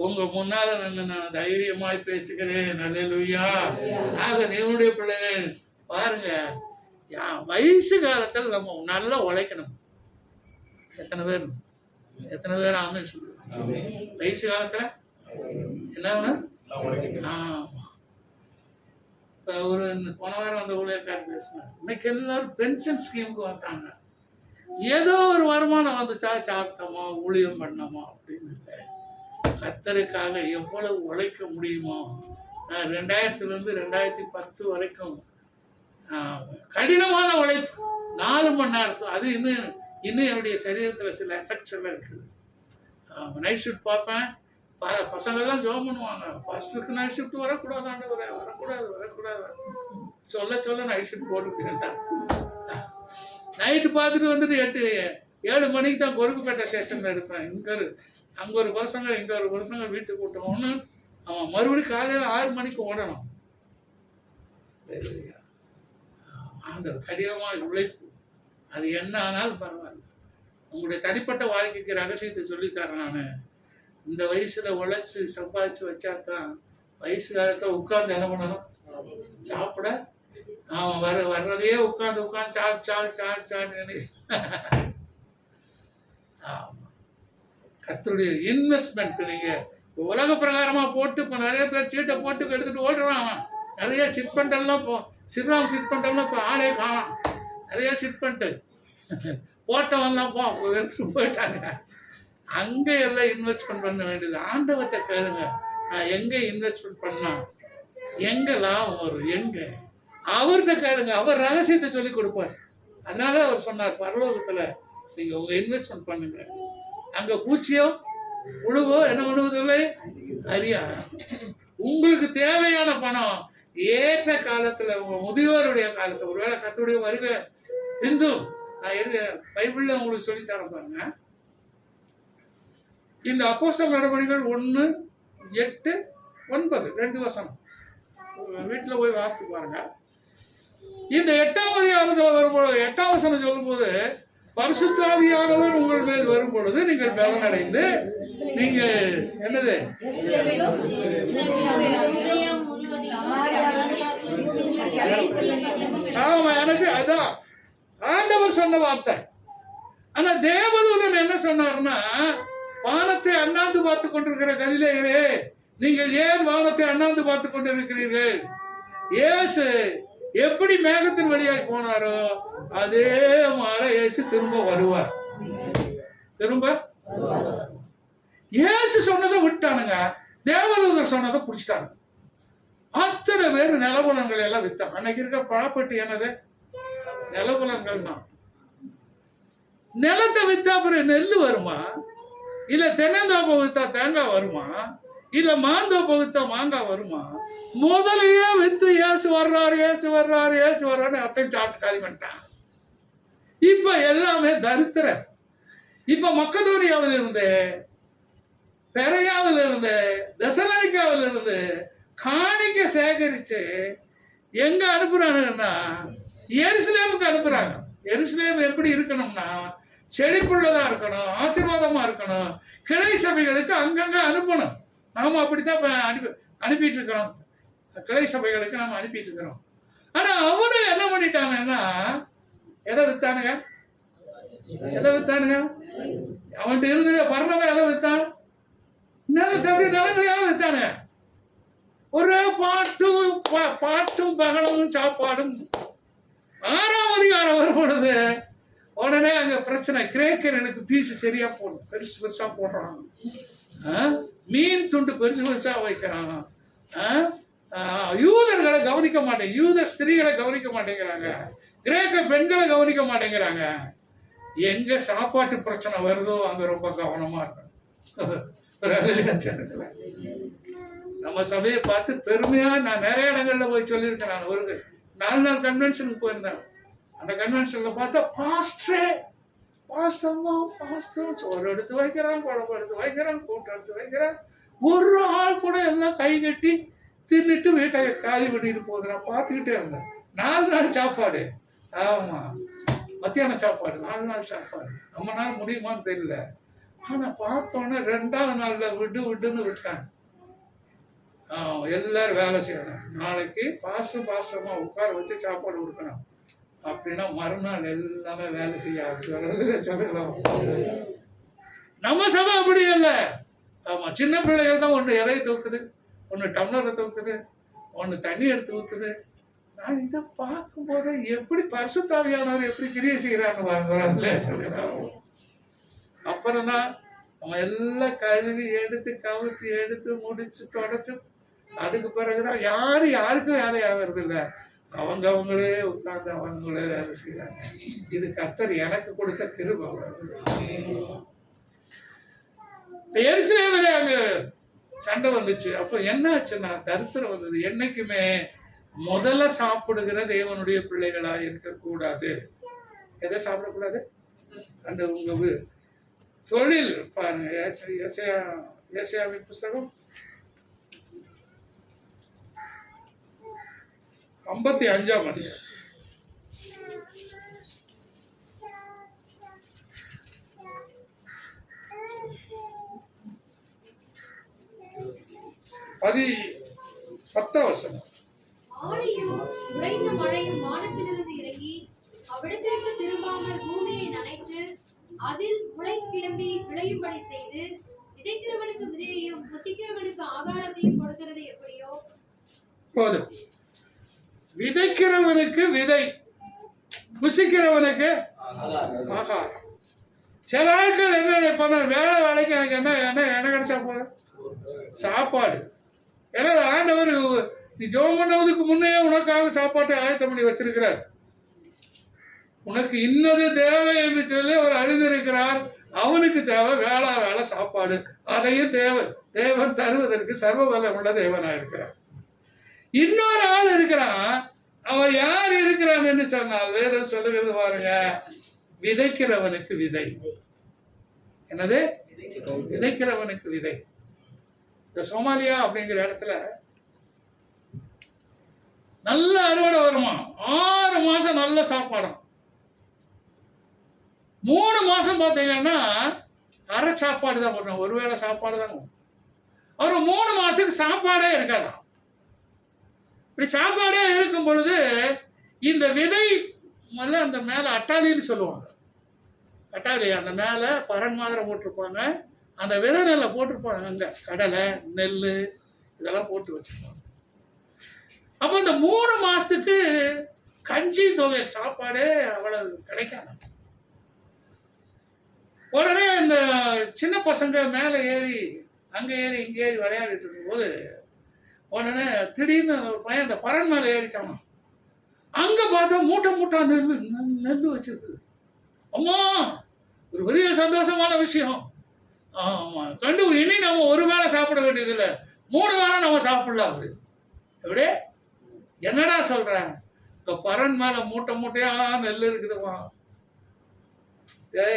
உங்க முன்னால நான் தைரியமாய் பேசுகிறேன். அல்லேலூயா. ஆக என்னுடைய பிள்ளைகள் பாருங்க, வயசு காலத்தில் நம்ம நல்லா உழைக்கணும். எத்தனை பேர் ஆமே சொல்லுவாங்க? வயசு காலத்துல என்ன வேணும்? ஆமா. ஒரு போன வாரம் வந்த ஊழியக்காரர் பேசினார், இன்னைக்கு எல்லாரும் பென்ஷன் ஸ்கீமுக்கு வந்தாங்க. ஏதோ ஒரு வருமானம் வந்துச்சா, சாப்பிட்டோமா, ஊழியம் பண்ணோமா அப்படின்னு இல்லை. கர்த்தருக்காக எவ்வளவு உழைக்க முடியுமோ. 2000 இருந்து 2010 வரைக்கும் கடினமான உழைப்பு, 4 மணி நேரத்துக்கு. அது இன்னும் என்னுடைய சரீரத்துல சில எஃபெக்ட்ஸ் எல்லாம் இருக்குது. நைட் ஷிஃப்ட் பார்ப்பேன், பசங்கள்லாம் ஜோம் பண்ணுவாங்க, ஃபர்ஸ்ட்டுக்கு நைட் ஷிஃப்ட் வரக்கூடாதாண்டு, வரக்கூடாது சொல்ல நைட் ஷிஃப்ட் போட்டுக்கிட்டேன். நைட்டு பார்த்துட்டு வந்துட்டு 7 மணிக்கு தான் கொருக்குப்பேட்டை ஸ்டேஷன்ல இருப்பேன். அங்க ஒரு பசங்க இங்க ஒரு பசங்க வீட்டுக்கு கூட்டணும்னு அவன் மறுபடியும் காலையில 6 மணிக்கு ஓடணும். அந்த கடினமா உழைப்பு, அது என்ன ஆனாலும் பரவாயில்ல. உங்களுடைய தனிப்பட்ட வாழ்க்கைக்கு ரகசியத்தை சொல்லித்தரேன் நான். இந்த வயசுல உழைச்சு சம்பாதிச்சு வச்சாதான் வயசு காலத்துல உட்கார்ந்து என்ன பண்ணணும், சாப்பிட. அவன் வர்றதையே உட்கார்ந்து சாப்பிட்டு கர்த்தருடைய இன்வெஸ்ட்மெண்ட். நீங்க உலக பிரகாரமா போட்டு இப்ப நிறைய பேர் சீட்டை போட்டு எடுத்துட்டு ஓடுறான். அவன் நிறைய சிட் பண்டெல்லாம் சிறுராம் சிட் பண்டெல்லாம் இப்போ ஆளே காணாம். நிறைய சிட் பண்ணிட்டு போட்டவன்லாம் எடுத்துட்டு போயிட்டாங்க. அங்கே எல்லாம் இன்வெஸ்ட்மெண்ட் பண்ண வேண்டியது. ஆண்டவத்தை கேளுங்க, நான் எங்க இன்வெஸ்ட்மெண்ட் பண்ணா எங்க லாபம் வரும், எங்க அவர்கிட்ட கேளுங்க, அவர் ரகசியத்தை சொல்லி கொடுப்பார். அதனால அவர் சொன்னார், பரலோகத்துல நீங்க உங்க இன்வெஸ்ட்மெண்ட் பண்ணுங்க, அங்க பூச்சியோ புழுவோ என்ன பண்ணுவதில்லை அறியா. உங்களுக்கு தேவையான பணம் ஏற்ற காலத்துல, உங்க முதியோருடைய காலத்துல, ஒருவேளை கர்த்தருடைய வருகை பிந்து பைபிள்ல உங்களுக்கு சொல்லித்தரேன் பாருங்க. இந்த அப்போஸ்தலர் நடவடிக்கைகள் 1:8-9 2 வசனம் வீட்டுல போய் வாசித்து பாருங்க. இந்த 8ஆம் அதிகாரத்துல வரும்போது 8ஆம் வசனம் சொல்லும் போது பரிசுத்தாவியானவர் உங்கள் மேல் வரும் பொழுது நீங்கள் பலனடைந்து நீங்க என்னது ஆமா, எனக்கு அதான் ஆண்டவர் சொன்ன வார்த்தை. ஆனா தேவதூதன் என்ன சொன்னார்னா, வானத்தை அண்ணாந்து பார்த்து கொண்டிருக்கிற கலிலேயரே, நீங்கள் ஏன் வானத்தை அண்ணாந்து பார்த்து கொண்டிருக்கிறீர்கள்? இயேசு எப்படி மேகத்தின் வழியாய் போனாரோ அதே மாதிரி இயேசு திரும்ப வருவார். திரும்ப இயேசு சொன்னதை விட்டானுங்க, தேவதூதர் சொன்னதை பிடிச்சிட்டாங்க. அத்தனை பேர் நிலபுலன்கள் எல்லாம் வித்தாங்க. அன்னைக்கு இருக்க ப்ராப்பர்ட்டி என்னது? நிலபுலன்கள் தான். நிலத்தை வித்தா அப்புறம் நெல் வருமா? இல்ல தென்னந்தோப்பை வித்தா தேங்காய் வருமா? இல்ல மாந்தோப்பை வித்தா மாங்காய் வருமா? முதலையே வித்து ஏசு வர்றாரு ஏசு வர்றாரு ஏசு வர்றாரு அத்தையும் சாப்பிட்டு காலி பண்ணிட்டான். இப்ப எல்லாமே தரித்திர. இப்ப மக்கதோனியாவில் இருந்து, பெரையாவில் இருந்து, தெசலோனிக்காவில் இருந்து காணிக்க சேகரிச்சு எங்க அனுப்புறானுன்னா எருசலேமுக்கு அனுப்புறாங்க. எருசலேம் எப்படி இருக்கணும்னா செழிப்புள்ளதா இருக்கணும், ஆசீர்வாதமா இருக்கணும். கிளை சபைகளுக்கு அங்கங்க அனுப்பணும். நாம அப்படித்தான் அனுப்பிட்டு இருக்கிறோம். கிளை சபைகளுக்கு நாம அனுப்பிட்டு இருக்கிறோம். ஆனா அவனும் என்ன பண்ணிட்டாங்கன்னா, எதை வித்தானுங்க? எதை வித்தானுங்க? அவன்கிட்ட இருந்தது பரணவன் எதை வித்தான்? நிலங்களையாக வித்தானுங்க. ஒரே பாட்டும் பகலமும் சாப்பாடும். 6ஆம் அதிகாரம் வரும் பொழுது உடனே அங்க பிரச்சனை. கிரேக்கர்களுக்கு பீஸ் சரியா போடும், பெருசு பெருசா போடுறாங்க. மீன் துண்டு பெருசு பெருசா வைக்கிறாங்க. யூதர்களை கவனிக்க மாட்டேங்க, யூத ஸ்திரீகளை கவனிக்க மாட்டேங்கிறாங்க, கிரேக்க பெண்களை கவனிக்க மாட்டேங்கிறாங்க. எங்க சாப்பாட்டு பிரச்சனை வருதோ அங்க ரொம்ப கவனமா இருக்கும். நம்ம சபையை பார்த்து பெருமையா நான் நிறைய இடங்கள்ல போய் சொல்லியிருக்கேன். நான் ஒரு 4 நாள் கன்வென்ஷனுக்கு போயிருந்தேன். அந்த கன்வென்ஷன்ல பார்த்தா பாஸ்டர் சோறு எடுத்து வைக்கிறான், குழம்பு எடுத்து வைக்கிறான், கூட்டு எடுத்து வைக்கிறான். ஒரு ஆள் கூட எல்லாம் கை கட்டி தின்னுட்டு வீட்டை காலி பண்ணிட்டு போகுது. நான் பார்த்துக்கிட்டே இருந்தேன். 4 நாள் சாப்பாடு. ஆமா, மத்தியான சாப்பாடு, 4 நாள் சாப்பாடு. நம்மளால முடியுமான்னு தெரியல. ஆனா பார்த்தோன்னே 2ஆவது நாள்ல விடுன்னு விட்டாங்க. எல்லாரும் வேலை செய்யணும். நாளைக்கு பாசமா உட்கார வச்சு சாப்பாடு கொடுக்கணும் அப்படின்னா மறுநாள் எல்லாமே வேலை செய்ய சொல்லலாம். நம்ம சபை அப்படி இல்லை. ஆமா, சின்ன பிள்ளைகள் தான் ஒண்ணு இலையை தூக்குது, ஒண்ணு டம்ளரை தூக்குது, ஒண்ணு தண்ணி எடுத்து ஊத்துது. நான் இதை பார்க்கும் போது எப்படி பரிசுத்தாவியானவர் எப்படி கிரியை செய்யறான்னு வாங்குறாங்களே சொல்லலாம். அப்புறம் தான் அவன் எல்லாம் கழுவி எடுத்து கவுத்தி எடுத்து முடிச்சு தொடச்சு, அதுக்கு பிறகுதான் யாருக்கும் வேலை ஆகிறது இல்லை. அவங்களே உட்கார்ந்து அவங்களே வேலை செய்யறாங்க. இது கர்த்தர் எனக்கு கொடுத்த கிருபை. எருசலேமிலே அங்க சண்டை வந்துச்சு. அப்ப என்ன ஆச்சுன்னா தரித்திரம் வந்தது. என்னைக்குமே முதல்ல சாப்பிடுகிற தேவனுடைய பிள்ளைகளா இருக்கக்கூடாது. எதை சாப்பிடக்கூடாது? அந்த உங்க தொழில் பாருங்க. ஏசாயாவின் புஸ்தகம் 55ஆம் அதிகாரம். வசனம். ஆழியும் உறைந்த மழையும் வானத்திலிருந்து இறங்கி அவ்விடத்திற்கு திரும்பாமல் பூமியை நனைத்து அதில் முளை கிளம்பி விளையும்படி செய்து விதைக்கிறவனுக்கு விதையையும் புசிக்கிறவனுக்கு ஆகாரத்தையும் கொடுக்கிறது எப்படியோ போதும். விதைக்கிறவனுக்கு விதை, புசிக்கிறவனுக்கு ஆகாரம். சில ஆட்கள் என்ன நினைப்பாங்க, வேலைக்கு எனக்கு என்ன கிடைச்சா போதும் சாப்பாடு. ஏன்னா ஆண்டவர் நீ ஜெபம் பண்ணுவதற்கு முன்னே உனக்காக சாப்பாட்டை ஆயத்தம் பண்ணி வச்சிருக்கிறார். உனக்கு இன்னது தேவை என்று சொல்லி அவர் அறிந்திருக்கிறார். அவனுக்கு தேவை வேலை சாப்பாடு. அதையும் தேவன் தருவதற்கு சர்வ வல்லமுள்ள தேவனா இருக்கிறார். இன்னொரு ஆள் இருக்கிறான். அவர் யார் இருக்கிறான்னு சொன்னால் வேதம் சொல்லுகிறது பாருங்க, விதைக்கிறவனுக்கு விதை. என்னது? விதைக்கிறவனுக்கு விதை. இந்த சோமாலியா அப்படிங்கிற இடத்துல நல்ல அறுவடை வருமா, 6 மாசம் நல்ல சாப்பாடும். 3 மாசம் பார்த்தீங்கன்னா அரை சாப்பாடு தான் போடுறோம், ஒருவேளை சாப்பாடு தான். ஒரு 3 மாசத்துக்கு சாப்பாடே இருக்காதான். இப்படி சாப்பாடே இருக்கும் பொழுது இந்த விதை முதல்ல அந்த மேல அட்டாளின்னு சொல்லுவாங்க. அட்டாளி அந்த மேல பரன் மாதிரி போட்டிருப்பாங்க, அந்த விதை நெல்லை போட்டிருப்பாங்க. அங்க கடலை நெல் இதெல்லாம் போட்டு வச்சிருப்பாங்க. அப்ப இந்த 3 மாசத்துக்கு கஞ்சி தொகை சாப்பாடே அவ்வளவு கிடைக்காது. உடனே இந்த சின்ன பசங்க மேல ஏறி அங்க ஏறி இங்க ஏறி விளையாடிட்டு இருக்கும் போது உடனே திடீர்னு ஒரு பையன் அந்த பரன் மேல ஏறிட்டான். அங்க பார்த்தா மூட்டை மூட்டா நெல் வச்சிருக்கு. அம்மா, ஒரு பெரிய சந்தோஷமான விஷயம். ஆமா, கண்டு இனி நம்ம ஒரு வேளை சாப்பிட வேண்டியது இல்லை, 3 வேளை நம்ம சாப்பிடலாம். அப்படி எப்படி என்னடா சொல்ற? இந்த பரன் மேல மூட்டை மூட்டையா நெல் இருக்குதுமா.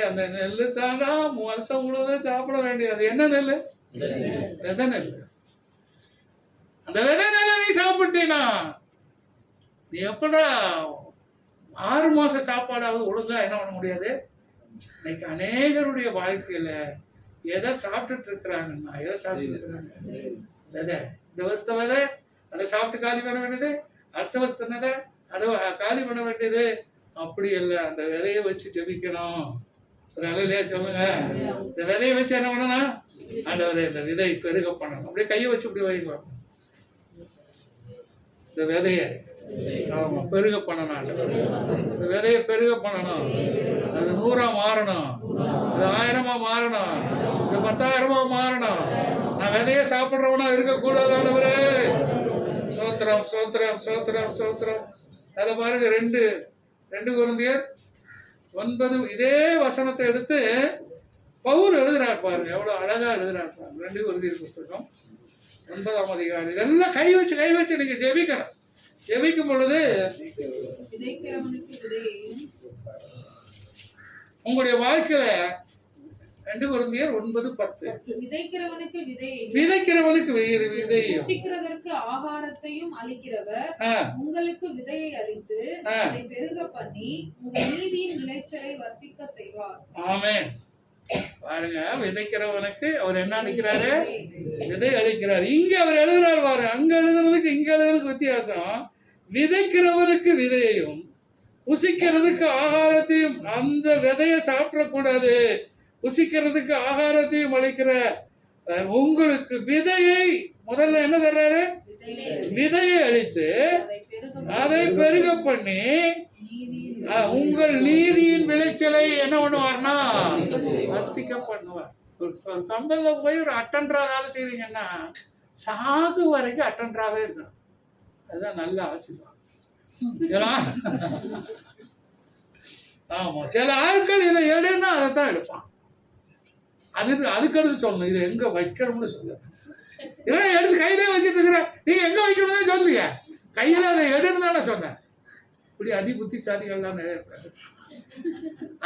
அந்த நெல்லு தாண்டா வருஷம் முழுவதும் சாப்பிட வேண்டியது. என்ன நெல்? விதை நெல். அந்த விதை நெல்லை நீ சாப்பிட்டீனா நீ எப்படா 6 மாசம் சாப்பாடாவது ஒழுங்கா என்ன பண்ண முடியாது? இன்னைக்கு அநேகருடைய வாழ்க்கையில எதை சாப்பிட்டுட்டு இருக்கிறாங்கன்னா, எதை சாப்பிட்டு இருக்கிறாங்க? விதை. இந்த வருஷத்தை விதை அதை சாப்பிட்டு காலி பண்ண வேண்டியது, அடுத்த வருஷத்தை அதை காலி பண்ண வேண்டியது. அப்படி இல்லை, அந்த விதையை வச்சு ஜெபிக்கணும். ஒரு அலையிலேயே சொல்லுங்க, இந்த விதையை வச்சு என்ன பண்ணணும்? ஆண்டவரே இந்த விதை பெருக பண்ணணும். அப்படியே கையை வச்சு இப்படி வைக்கலாம். இந்த விதையை ஆமா பெருக பண்ணணும். ஆண்டவரே இந்த விதையை பெருக பண்ணணும். அது 100ஆ மாறணும், அது 1000ஆ மாறணும், இது 10,000ஆ மாறணும். நான் விதையை சாப்பிட்றவனா இருக்கக்கூடாது. ஆண்டவரே சோத்திரம் சோத்திரம் சோத்திரம் சோத்திரம். அதில் பாருங்க 2 கொரிந்தியர் 9 இதே வசனத்தை எடுத்து பவுல் எழுதுறார் பாருங்க, எவ்வளவு அழகா எழுதுறார் பாருங்க. 2 கொரிந்தியர் புஸ்தகம் 9ஆம் அதிகாரம். இதெல்லாம் கை வச்சு நீங்க ஜெபிக்கணும். ஜெபிக்கும் பொழுது உங்களுடைய வாழ்க்கையில 2 கொரிந்தியர் 9:10 விதைக்கிறவனுக்கு விதையை புசிக்கிறதற்கு ஆகாரத்தையும் அளிக்கிறவர் உங்களுக்கு விதையை அளித்து அதை பெருக பண்ணி உங்கள் நீதியின் விளைச்சலை வர்த்திக்க செய்வார். ஆமென். பாருங்க, விதைக்கிறவனுக்கு அவர் என்ன அளிக்கிறாரு? விதை அளிக்கிறார். இங்க அவர் எழுதுறாரு பாரு, அங்க எழுதுறதுக்கு இங்க எழுதுறதுக்கு வித்தியாசம். விதைக்கிறவனுக்கு விதையையும் புசிக்கிறதுக்கு ஆகாரத்தையும், அந்த விதையை சாப்பிடக்கூடாது, புசிக்கிறதுக்கு ஆகாரத்தையும் அளிக்கிற உங்களுக்கு விதையை முதல்ல என்ன தர்றாரு? விதையை அளித்து அதை பெருக பண்ணி உங்கள் நீதியின் விளைச்சலை என்ன பண்ணுவார்னா வர்த்திக்க பண்ணுவார். ஒரு கம்பெனில போய் ஒரு அட்டெண்டரா வேலை செய்வீங்கன்னா சாகு வரைக்கும் அட்டெண்டராகவே இருக்கணும். அதுதான் நல்ல ஆசீர்வாதம். ஆமா, சில ஆட்கள் இதை எடுன்னா அதைத்தான் எடுப்பான். அதுக்கடுத்து சொல்லணும் இதை எங்க வைக்கணும்னு சொல்ல. இதெல்லாம் எடுத்து கையிலே வச்சுட்டு இருக்கிற நீங்க எங்க வைக்கணும்னு சொல்லுங்க. கையில அதை எடுன்னு தானே சொன்னேன். இப்படி அதி புத்திசாலிகள் தான் நிறைய பேர்.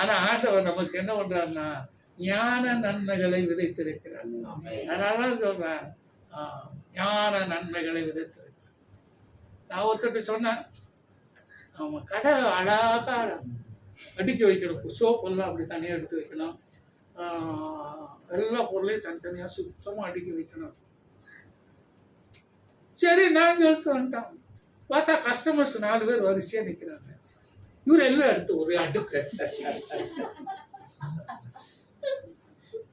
ஆனா ஆண்டவர் நமக்கு என்ன பண்றாருன்னா ஞான நன்மைகளை விதைத்திருக்கிறார். அதனாலதான் சொல்றேன், ஞான நன்மைகளை விதைத்திருக்கிறார். நான் ஒருத்தர் சொன்னேன், ஆமா கடை அழகா அடுக்கி வைக்கணும், சோப்பு எல்லாம் அப்படி தனியாக எடுத்து வைக்கணும், எல்லா பொருளையும் தனித்தனியாக சுத்தமாக அடுக்கி வைக்கணும். சரி நான் சொல்லிட்டு வந்துட்டான். பார்த்தா கஸ்டமர்ஸ் 4 பேர் வரிசையா நிக்கிறாங்க. இவர் எல்லாம் எடுத்து ஒரு அடுக்க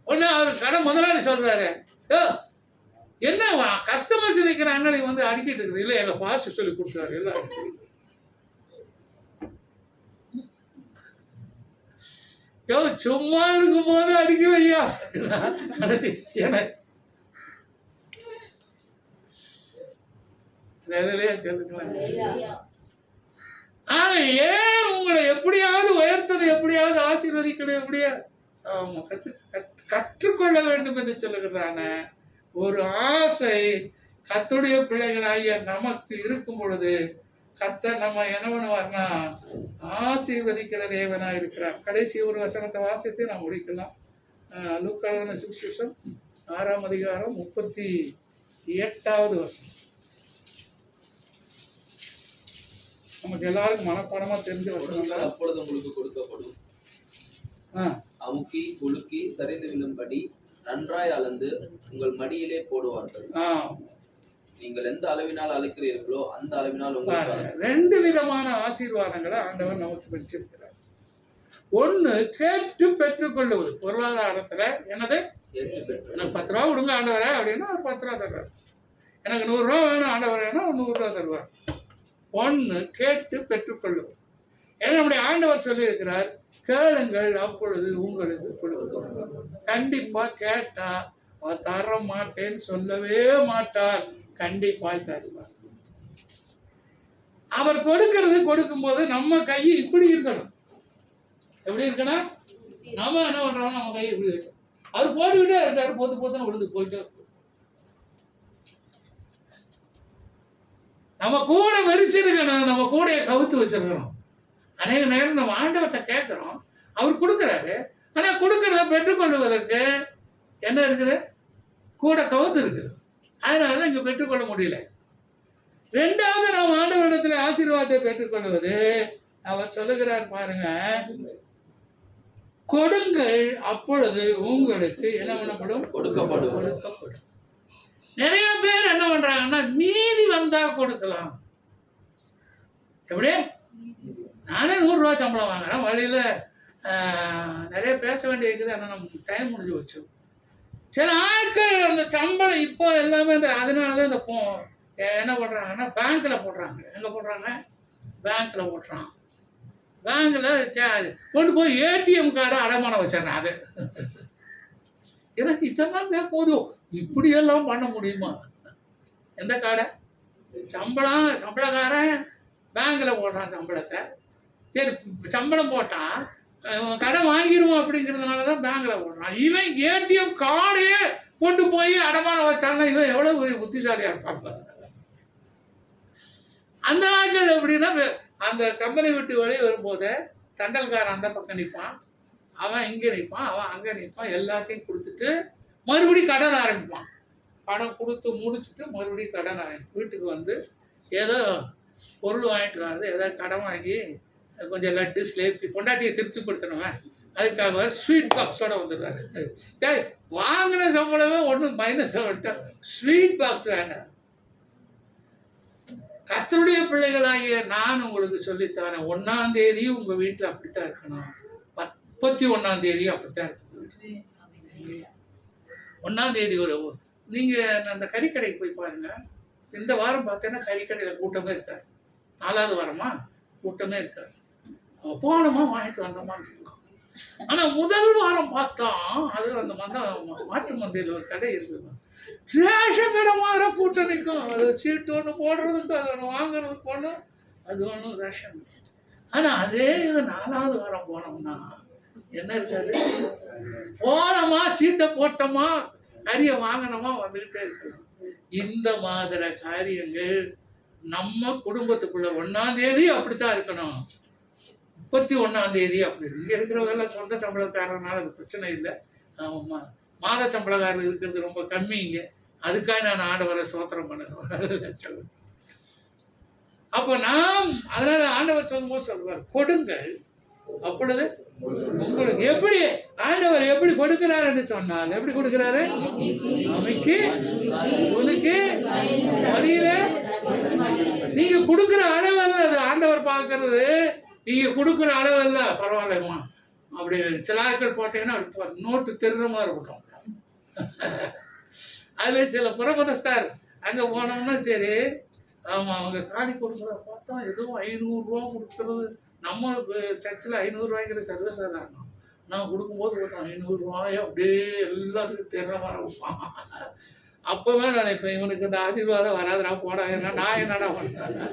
உடனே அவர் கடை முதலாளி சொல்றாரு, என்ன கஸ்டமர்ஸ் நிக்கிறாங்க, நீ வந்து அடிக்கிட்டு இருக்குது. இல்லை எங்க பாஸ் சொல்லி கொடுத்தாரு எல்லாம். சும்மா இருக்கும் போது அடிக்க வையா எனக்கு ஏன் உங்களை எப்படியாவது உயர்த்தது, எப்படியாவது ஆசீர்வதிக்கணும், எப்படியாவது கற்றுக்கொள்ள வேண்டும் என்று சொல்லுகிறான ஒரு ஆசை கர்த்தருடைய பிள்ளைகளாகிய நமக்கு இருக்கும் பொழுது கர்த்தர் நம்ம என்ன பண்ணுவார்னா ஆசீர்வதிக்கிற தேவனா இருக்கிறார். கடைசி ஒரு வசனத்தை வாசித்து நாம் முடிக்கலாம். லூக்கான சுவிசேஷம் 6ஆம் அதிகாரம் 38வது வசனம். நமக்கு எல்லாருக்கும் மனப்பாடமா தெரிஞ்ச வசனம். அப்பொழுது உங்களுக்கு கொடுக்கப்படும், அமுக்கி குலுக்கி சரிந்து விழும்படி நன்றாய் அளந்து உங்கள் மடியிலே போடுவார்கள். நீங்கள் எந்த அளவினால் அளக்கிறீர்களோ அந்த அளவினால் உங்களுக்கு. 2 விதமான ஆசீர்வாதங்களை ஆண்டவர் நமக்கு வச்சிருக்கிறார். ஒண்ணு கேட்டு பெற்றுக்கொள்ளுவது. பொருளாதாரத்துல என்னது, எனக்கு 10 ரூபா கொடுங்க ஆண்டவரே அப்படின்னா ஒரு 10 ரூபா தருவார். எனக்கு 100 ரூபா வேணும் ஆண்டவரேன்னா ஒரு 100 ரூபா தருவார். ஒண்ணு கேட்டு பெற்றுக்கொள்ளுவது. ஏன்னா நம்முடைய ஆண்டவர் சொல்லி இருக்கிறார், கேளுங்கள் அப்பொழுது உங்களுக்கு கொடுக்கும். கண்டிப்பா கேட்டா அவர் தர மாட்டேன்னு சொல்லவே மாட்டார், கண்டிப்பாய் தருவார். அவர் கொடுக்கிறது கொடுக்கும்போது நம்ம கை இப்படி இருக்கணும். எப்படி இருக்கணும்? நாம என்ன பண்றோம், நம்ம கை இப்படி வச்சோம். அவர் போட்டுக்கிட்டே இருக்காரு, பொத்து பொத்துன்னு விழுந்து போயிட்டு. நம்ம கூட வெறிச்சிருக்கணும், நம்ம கூடைய கவுத்து வச்சிருக்கணும். அநேக நேரம் நம்ம ஆண்டவர்கிட்ட கேட்கிறோம், அவர் கொடுக்குறாரு. ஆனா கொடுக்கறத பெற்றுக்கொள்வதற்கு என்ன இருக்குது, கூட கவுத்து இருக்குது. அதனால இங்க பெற்றுக்கொள்ள முடியல. 2வது நாம் ஆண்டவரிடத்துல ஆசீர்வாதத்தை பெற்றுக்கொள்வது, அவர் சொல்லுகிறார் பாருங்க, கொடுங்கள் அப்பொழுது உங்களுக்கு என்ன பண்ணப்படும், கொடுக்கப்படும். நிறைய பேர் என்ன பண்றாங்கன்னா, மீதி வந்தா கொடுக்கலாம். எப்படி, நானே 100 ரூபா சம்பளம் வாங்குறேன், வழியில நிறைய பேச வேண்டிய இருக்குது, ஆனால் நம்ம டைம் முடிஞ்சு வச்சு. சில ஆட்கள் அந்த சம்பளம் இப்போ எல்லாமே அதனாலதான் இந்த என்ன பண்றாங்கன்னா பேங்க்ல போடுறாங்க. எங்க போடுறாங்க, பேங்க்ல போடுறான். பேங்க்ல கொண்டு போய் ஏடிஎம் கார்டை அடமானம் வச்சிடறேன். அது எனக்கு இதெல்லாம் போதும், இப்படியெல்லாம் பண்ண முடியுமா? எந்த கார்டை, சம்பளக்காரன் பேங்க்ல போடுறான் சம்பளத்தை. சரி, சம்பளம் போட்டா கடன் வாங்கிடுவோம் அப்படிங்கிறதுனாலதான் பேங்க்ல போடுறான். இவன் ஏடிஎம் கார்டையே கொண்டு போய் அடமானம் வச்சாங்கன்னா இவன் எவ்வளவு பெரிய புத்திசாலியா இருப்பான். அந்த நாட்கள் எப்படின்னா, அந்த கம்பெனி விட்டு வெளியே வரும்போது தண்டல்காரன் அந்த பக்கம் நிற்பான், அவன் இங்கே நிற்பான், அவன் அங்கே நிற்பான். எல்லாத்தையும் கொடுத்துட்டு மறுபடியும் கடன் ஆரம்பிப்பான். பணம் கொடுத்து முடிச்சுட்டு மறுபடியும் கடன் ஆரம்பிப்பான். வீட்டுக்கு வந்து ஏதோ பொருள் வாங்கிட்டு வர்றது, ஏதோ கடன் வாங்கி கொஞ்சம் லட்டு ஸ்லேப்பி பொண்டாட்டியை திருப்திப்படுத்தணுவேன், அதுக்காக ஸ்வீட் பாக்ஸோட வந்துடுறாரு. வாங்கின சம்பளமே ஒன்றும் மைனஸ் விட்டா ஸ்வீட் பாக்ஸ் வேண்டாம். கர்த்தருடைய பிள்ளைகளாகிய நான் உங்களுக்கு சொல்லித்தரேன், 1ஆம் தேதி உங்க வீட்டுல அப்படித்தான் இருக்கணும், 31ஆம் தேதி அப்படித்தான் இருக்கணும். 1ஆம் தேதி நீங்க அந்த கறிக்கடைக்கு போய் பாருங்க. இந்த வாரம் பார்த்தீங்கன்னா கறிக்கடையில கூட்டமே இருக்காது. 4வது வாரமா கூட்டமே இருக்காது. போனோமா வாங்கிட்டு வந்தோமான்னு இருக்கலாம். ஆனா முதல் வாரம் பார்த்தா அது அந்த மாட்டு மந்தையில் ஒரு கடை இருக்குது, ரேஷன் கடை மாதிரி கூட்டம் நிற்கும். அது சீட்டு ஒன்று போடுறதுக்கு, அது ஒன்று வாங்குறதுக்கு ஒன்று, அது ஒன்று ரேஷன். ஆனா அதே இது 4வது வாரம் போனோம்னா என்ன இருக்காது, போனோமா சீட்டை போட்டோமா கறியை வாங்கினோமா வந்துகிட்டே இருக்கணும். இந்த மாதிரி காரியங்கள் நம்ம குடும்பத்துக்குள்ள 1ஆம் தேதி அப்படித்தான் இருக்கணும், 31ஆம் தேதி அப்படி. இங்க இருக்கிறவங்க சொந்த சம்பளக்காரனால அது பிரச்சனை இல்லை. மாத சம்பளக்காரர் இருக்கிறது ரொம்ப கம்மி இங்க. அதுக்காக நான் ஆண்டவரை சோத்திரம் பண்ணணும். அப்போ நாம் அதனால ஆண்டவர் சொல்லும்போது சொல்வார், கொடுங்கள் அப்பொழுது உங்களுக்கு. எப்படி ஆண்டவர் எப்படி கொடுக்கிறார் என்று சொன்னால், எப்படி கொடுக்கிறாரு, அமைக்கு உனக்கு வழியில நீங்க கொடுக்குற அளவல்ல அது ஆண்டவர் பார்க்கறது. நீங்க கொடுக்குற அளவல்ல, பரவாயில்லம்மா அப்படி சில ஆட்கள் போட்டீங்கன்னா நோட்டு திருறமா இருக்கட்டும். அதுல சில புறமதஸ்தார் அங்க போனோம்னா சரி, ஆமா அவங்க காணி கொடுக்குறத பார்த்தா எதுவும் 500 ரூபா கொடுக்கறது. நம்ம சர்ச்சில் 500 ரூபாய்ங்கிற சர்வசாதாரணம். நான் கொடுக்கும்போது 500 ரூபாய் அப்படியே எல்லாத்துக்கும் தெரிய மாதிரி வைப்பான். அப்பவே நினைப்பேன், இவனுக்கு இந்த ஆசீர்வாதம் வராதுடா போடா, நான் என்னடா பண்ணேன்.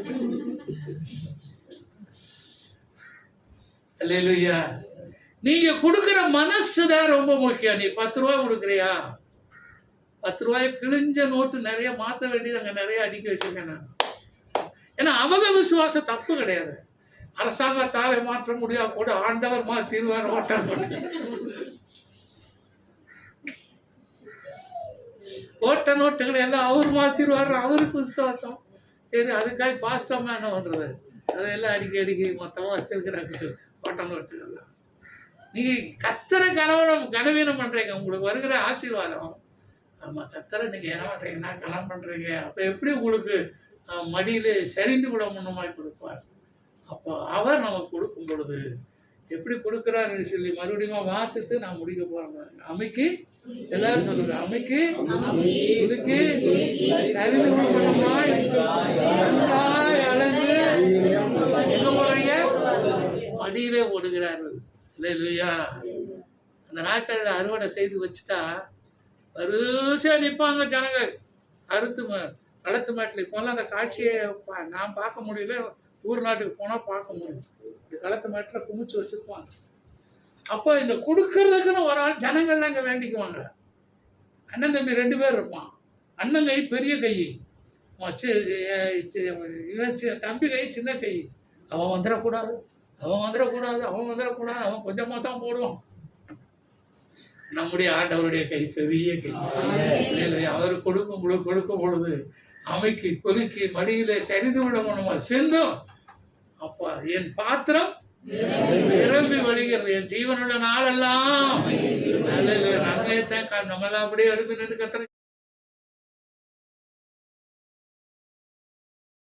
அல்லேலூயா. நீங்க கொடுக்கிற மனசுதான் ரொம்ப முக்கியம். நீ 10 ரூபாய் கொடுக்குறியா, 10 ரூபாய் கிழிஞ்ச நோட்டு நிறைய மாற்ற வேண்டியது அங்க நிறைய அடிக்க வச்சிருக்கேன் நான். ஏன்னா அவங்க விசுவாசம் தப்பு கிடையாது. அரசாங்கத்தாலே மாற்ற முடியாது கூட ஆண்டவர் மாற்றிடுவார். ஓட்ட நோட்டுகளை எல்லாம் அவர் மாத்திருவார், அவருக்கு விசுவாசம். சரி, அதுக்காக பாஸ்டமா என்ன பண்றது, அதையெல்லாம் அடிக்கடி மொத்தமா வச்சிருக்கிறாங்க ஓட்ட நோட்டுகள். நீங்க கத்தரை கனவீனம் பண்றீங்க, உங்களுக்கு வருகிற ஆசீர்வாதம். ஆமா, கத்தரை நீங்க என்ன பண்றீங்கன்னா கனம் பண்றீங்க. அப்ப எப்படி உங்களுக்கு மடியிலே சரிந்து விட முன்னமாய் கொடுப்பார். அப்போ அவர் நமக்கு கொடுக்கும் பொழுது எப்படி கொடுக்கிறாரு சொல்லி மறுபடியும் வாசித்து நான் முடிக்க போறேன். அமைக்கு எல்லாரும் சொல்லுங்க, அமைக்கு குலுக்கி சரிந்து விட முன்னமாய் நன்றாய் அளந்து எங்க போறீங்க? மடியிலே ஓடுகிறார்கள். இல்லையா? அந்த நாட்களில் அறுவடை செய்து வச்சுட்டா வரிசையா நிற்பாங்க ஜனங்கள். களத்து மாட்டில் இப்போல்லாம் அந்த காட்சியை நான் பார்க்க முடியல. ஊர் நாட்டுக்கு போனால் பார்க்க முடியும். களத்து மாட்டில் குமிச்சு வச்சுருப்பாங்க. அப்போ இந்த கொடுக்கறதுக்குன்னு ஒரு ஆள் ஜனங்கள்லாம் இங்கே வேண்டிக்குவாங்க. அண்ணன் தம்பி 2 பேர் இருப்பான். அண்ணன் கை பெரிய கை, தம்பி கை சின்ன கை. அவன் வந்துடக்கூடாது, அவன் கொஞ்சமாக தான் போடுவான். நம்முடைய ஆண்டவருடைய கை பெரிய கை. அவர் கொடுக்கும் பொழுது அமைக்கு குலுக்கி மடியிலே சரிந்து விட முடியுமா செல்லும். அப்பா என் பாத்திரம் நிரம்பி வழிகிறது. என் ஜீவனுள்ள நாளெல்லாம் நன்மையத்தான். நம்மளாம் அப்படியே எழுப்பி நின்று கத்துற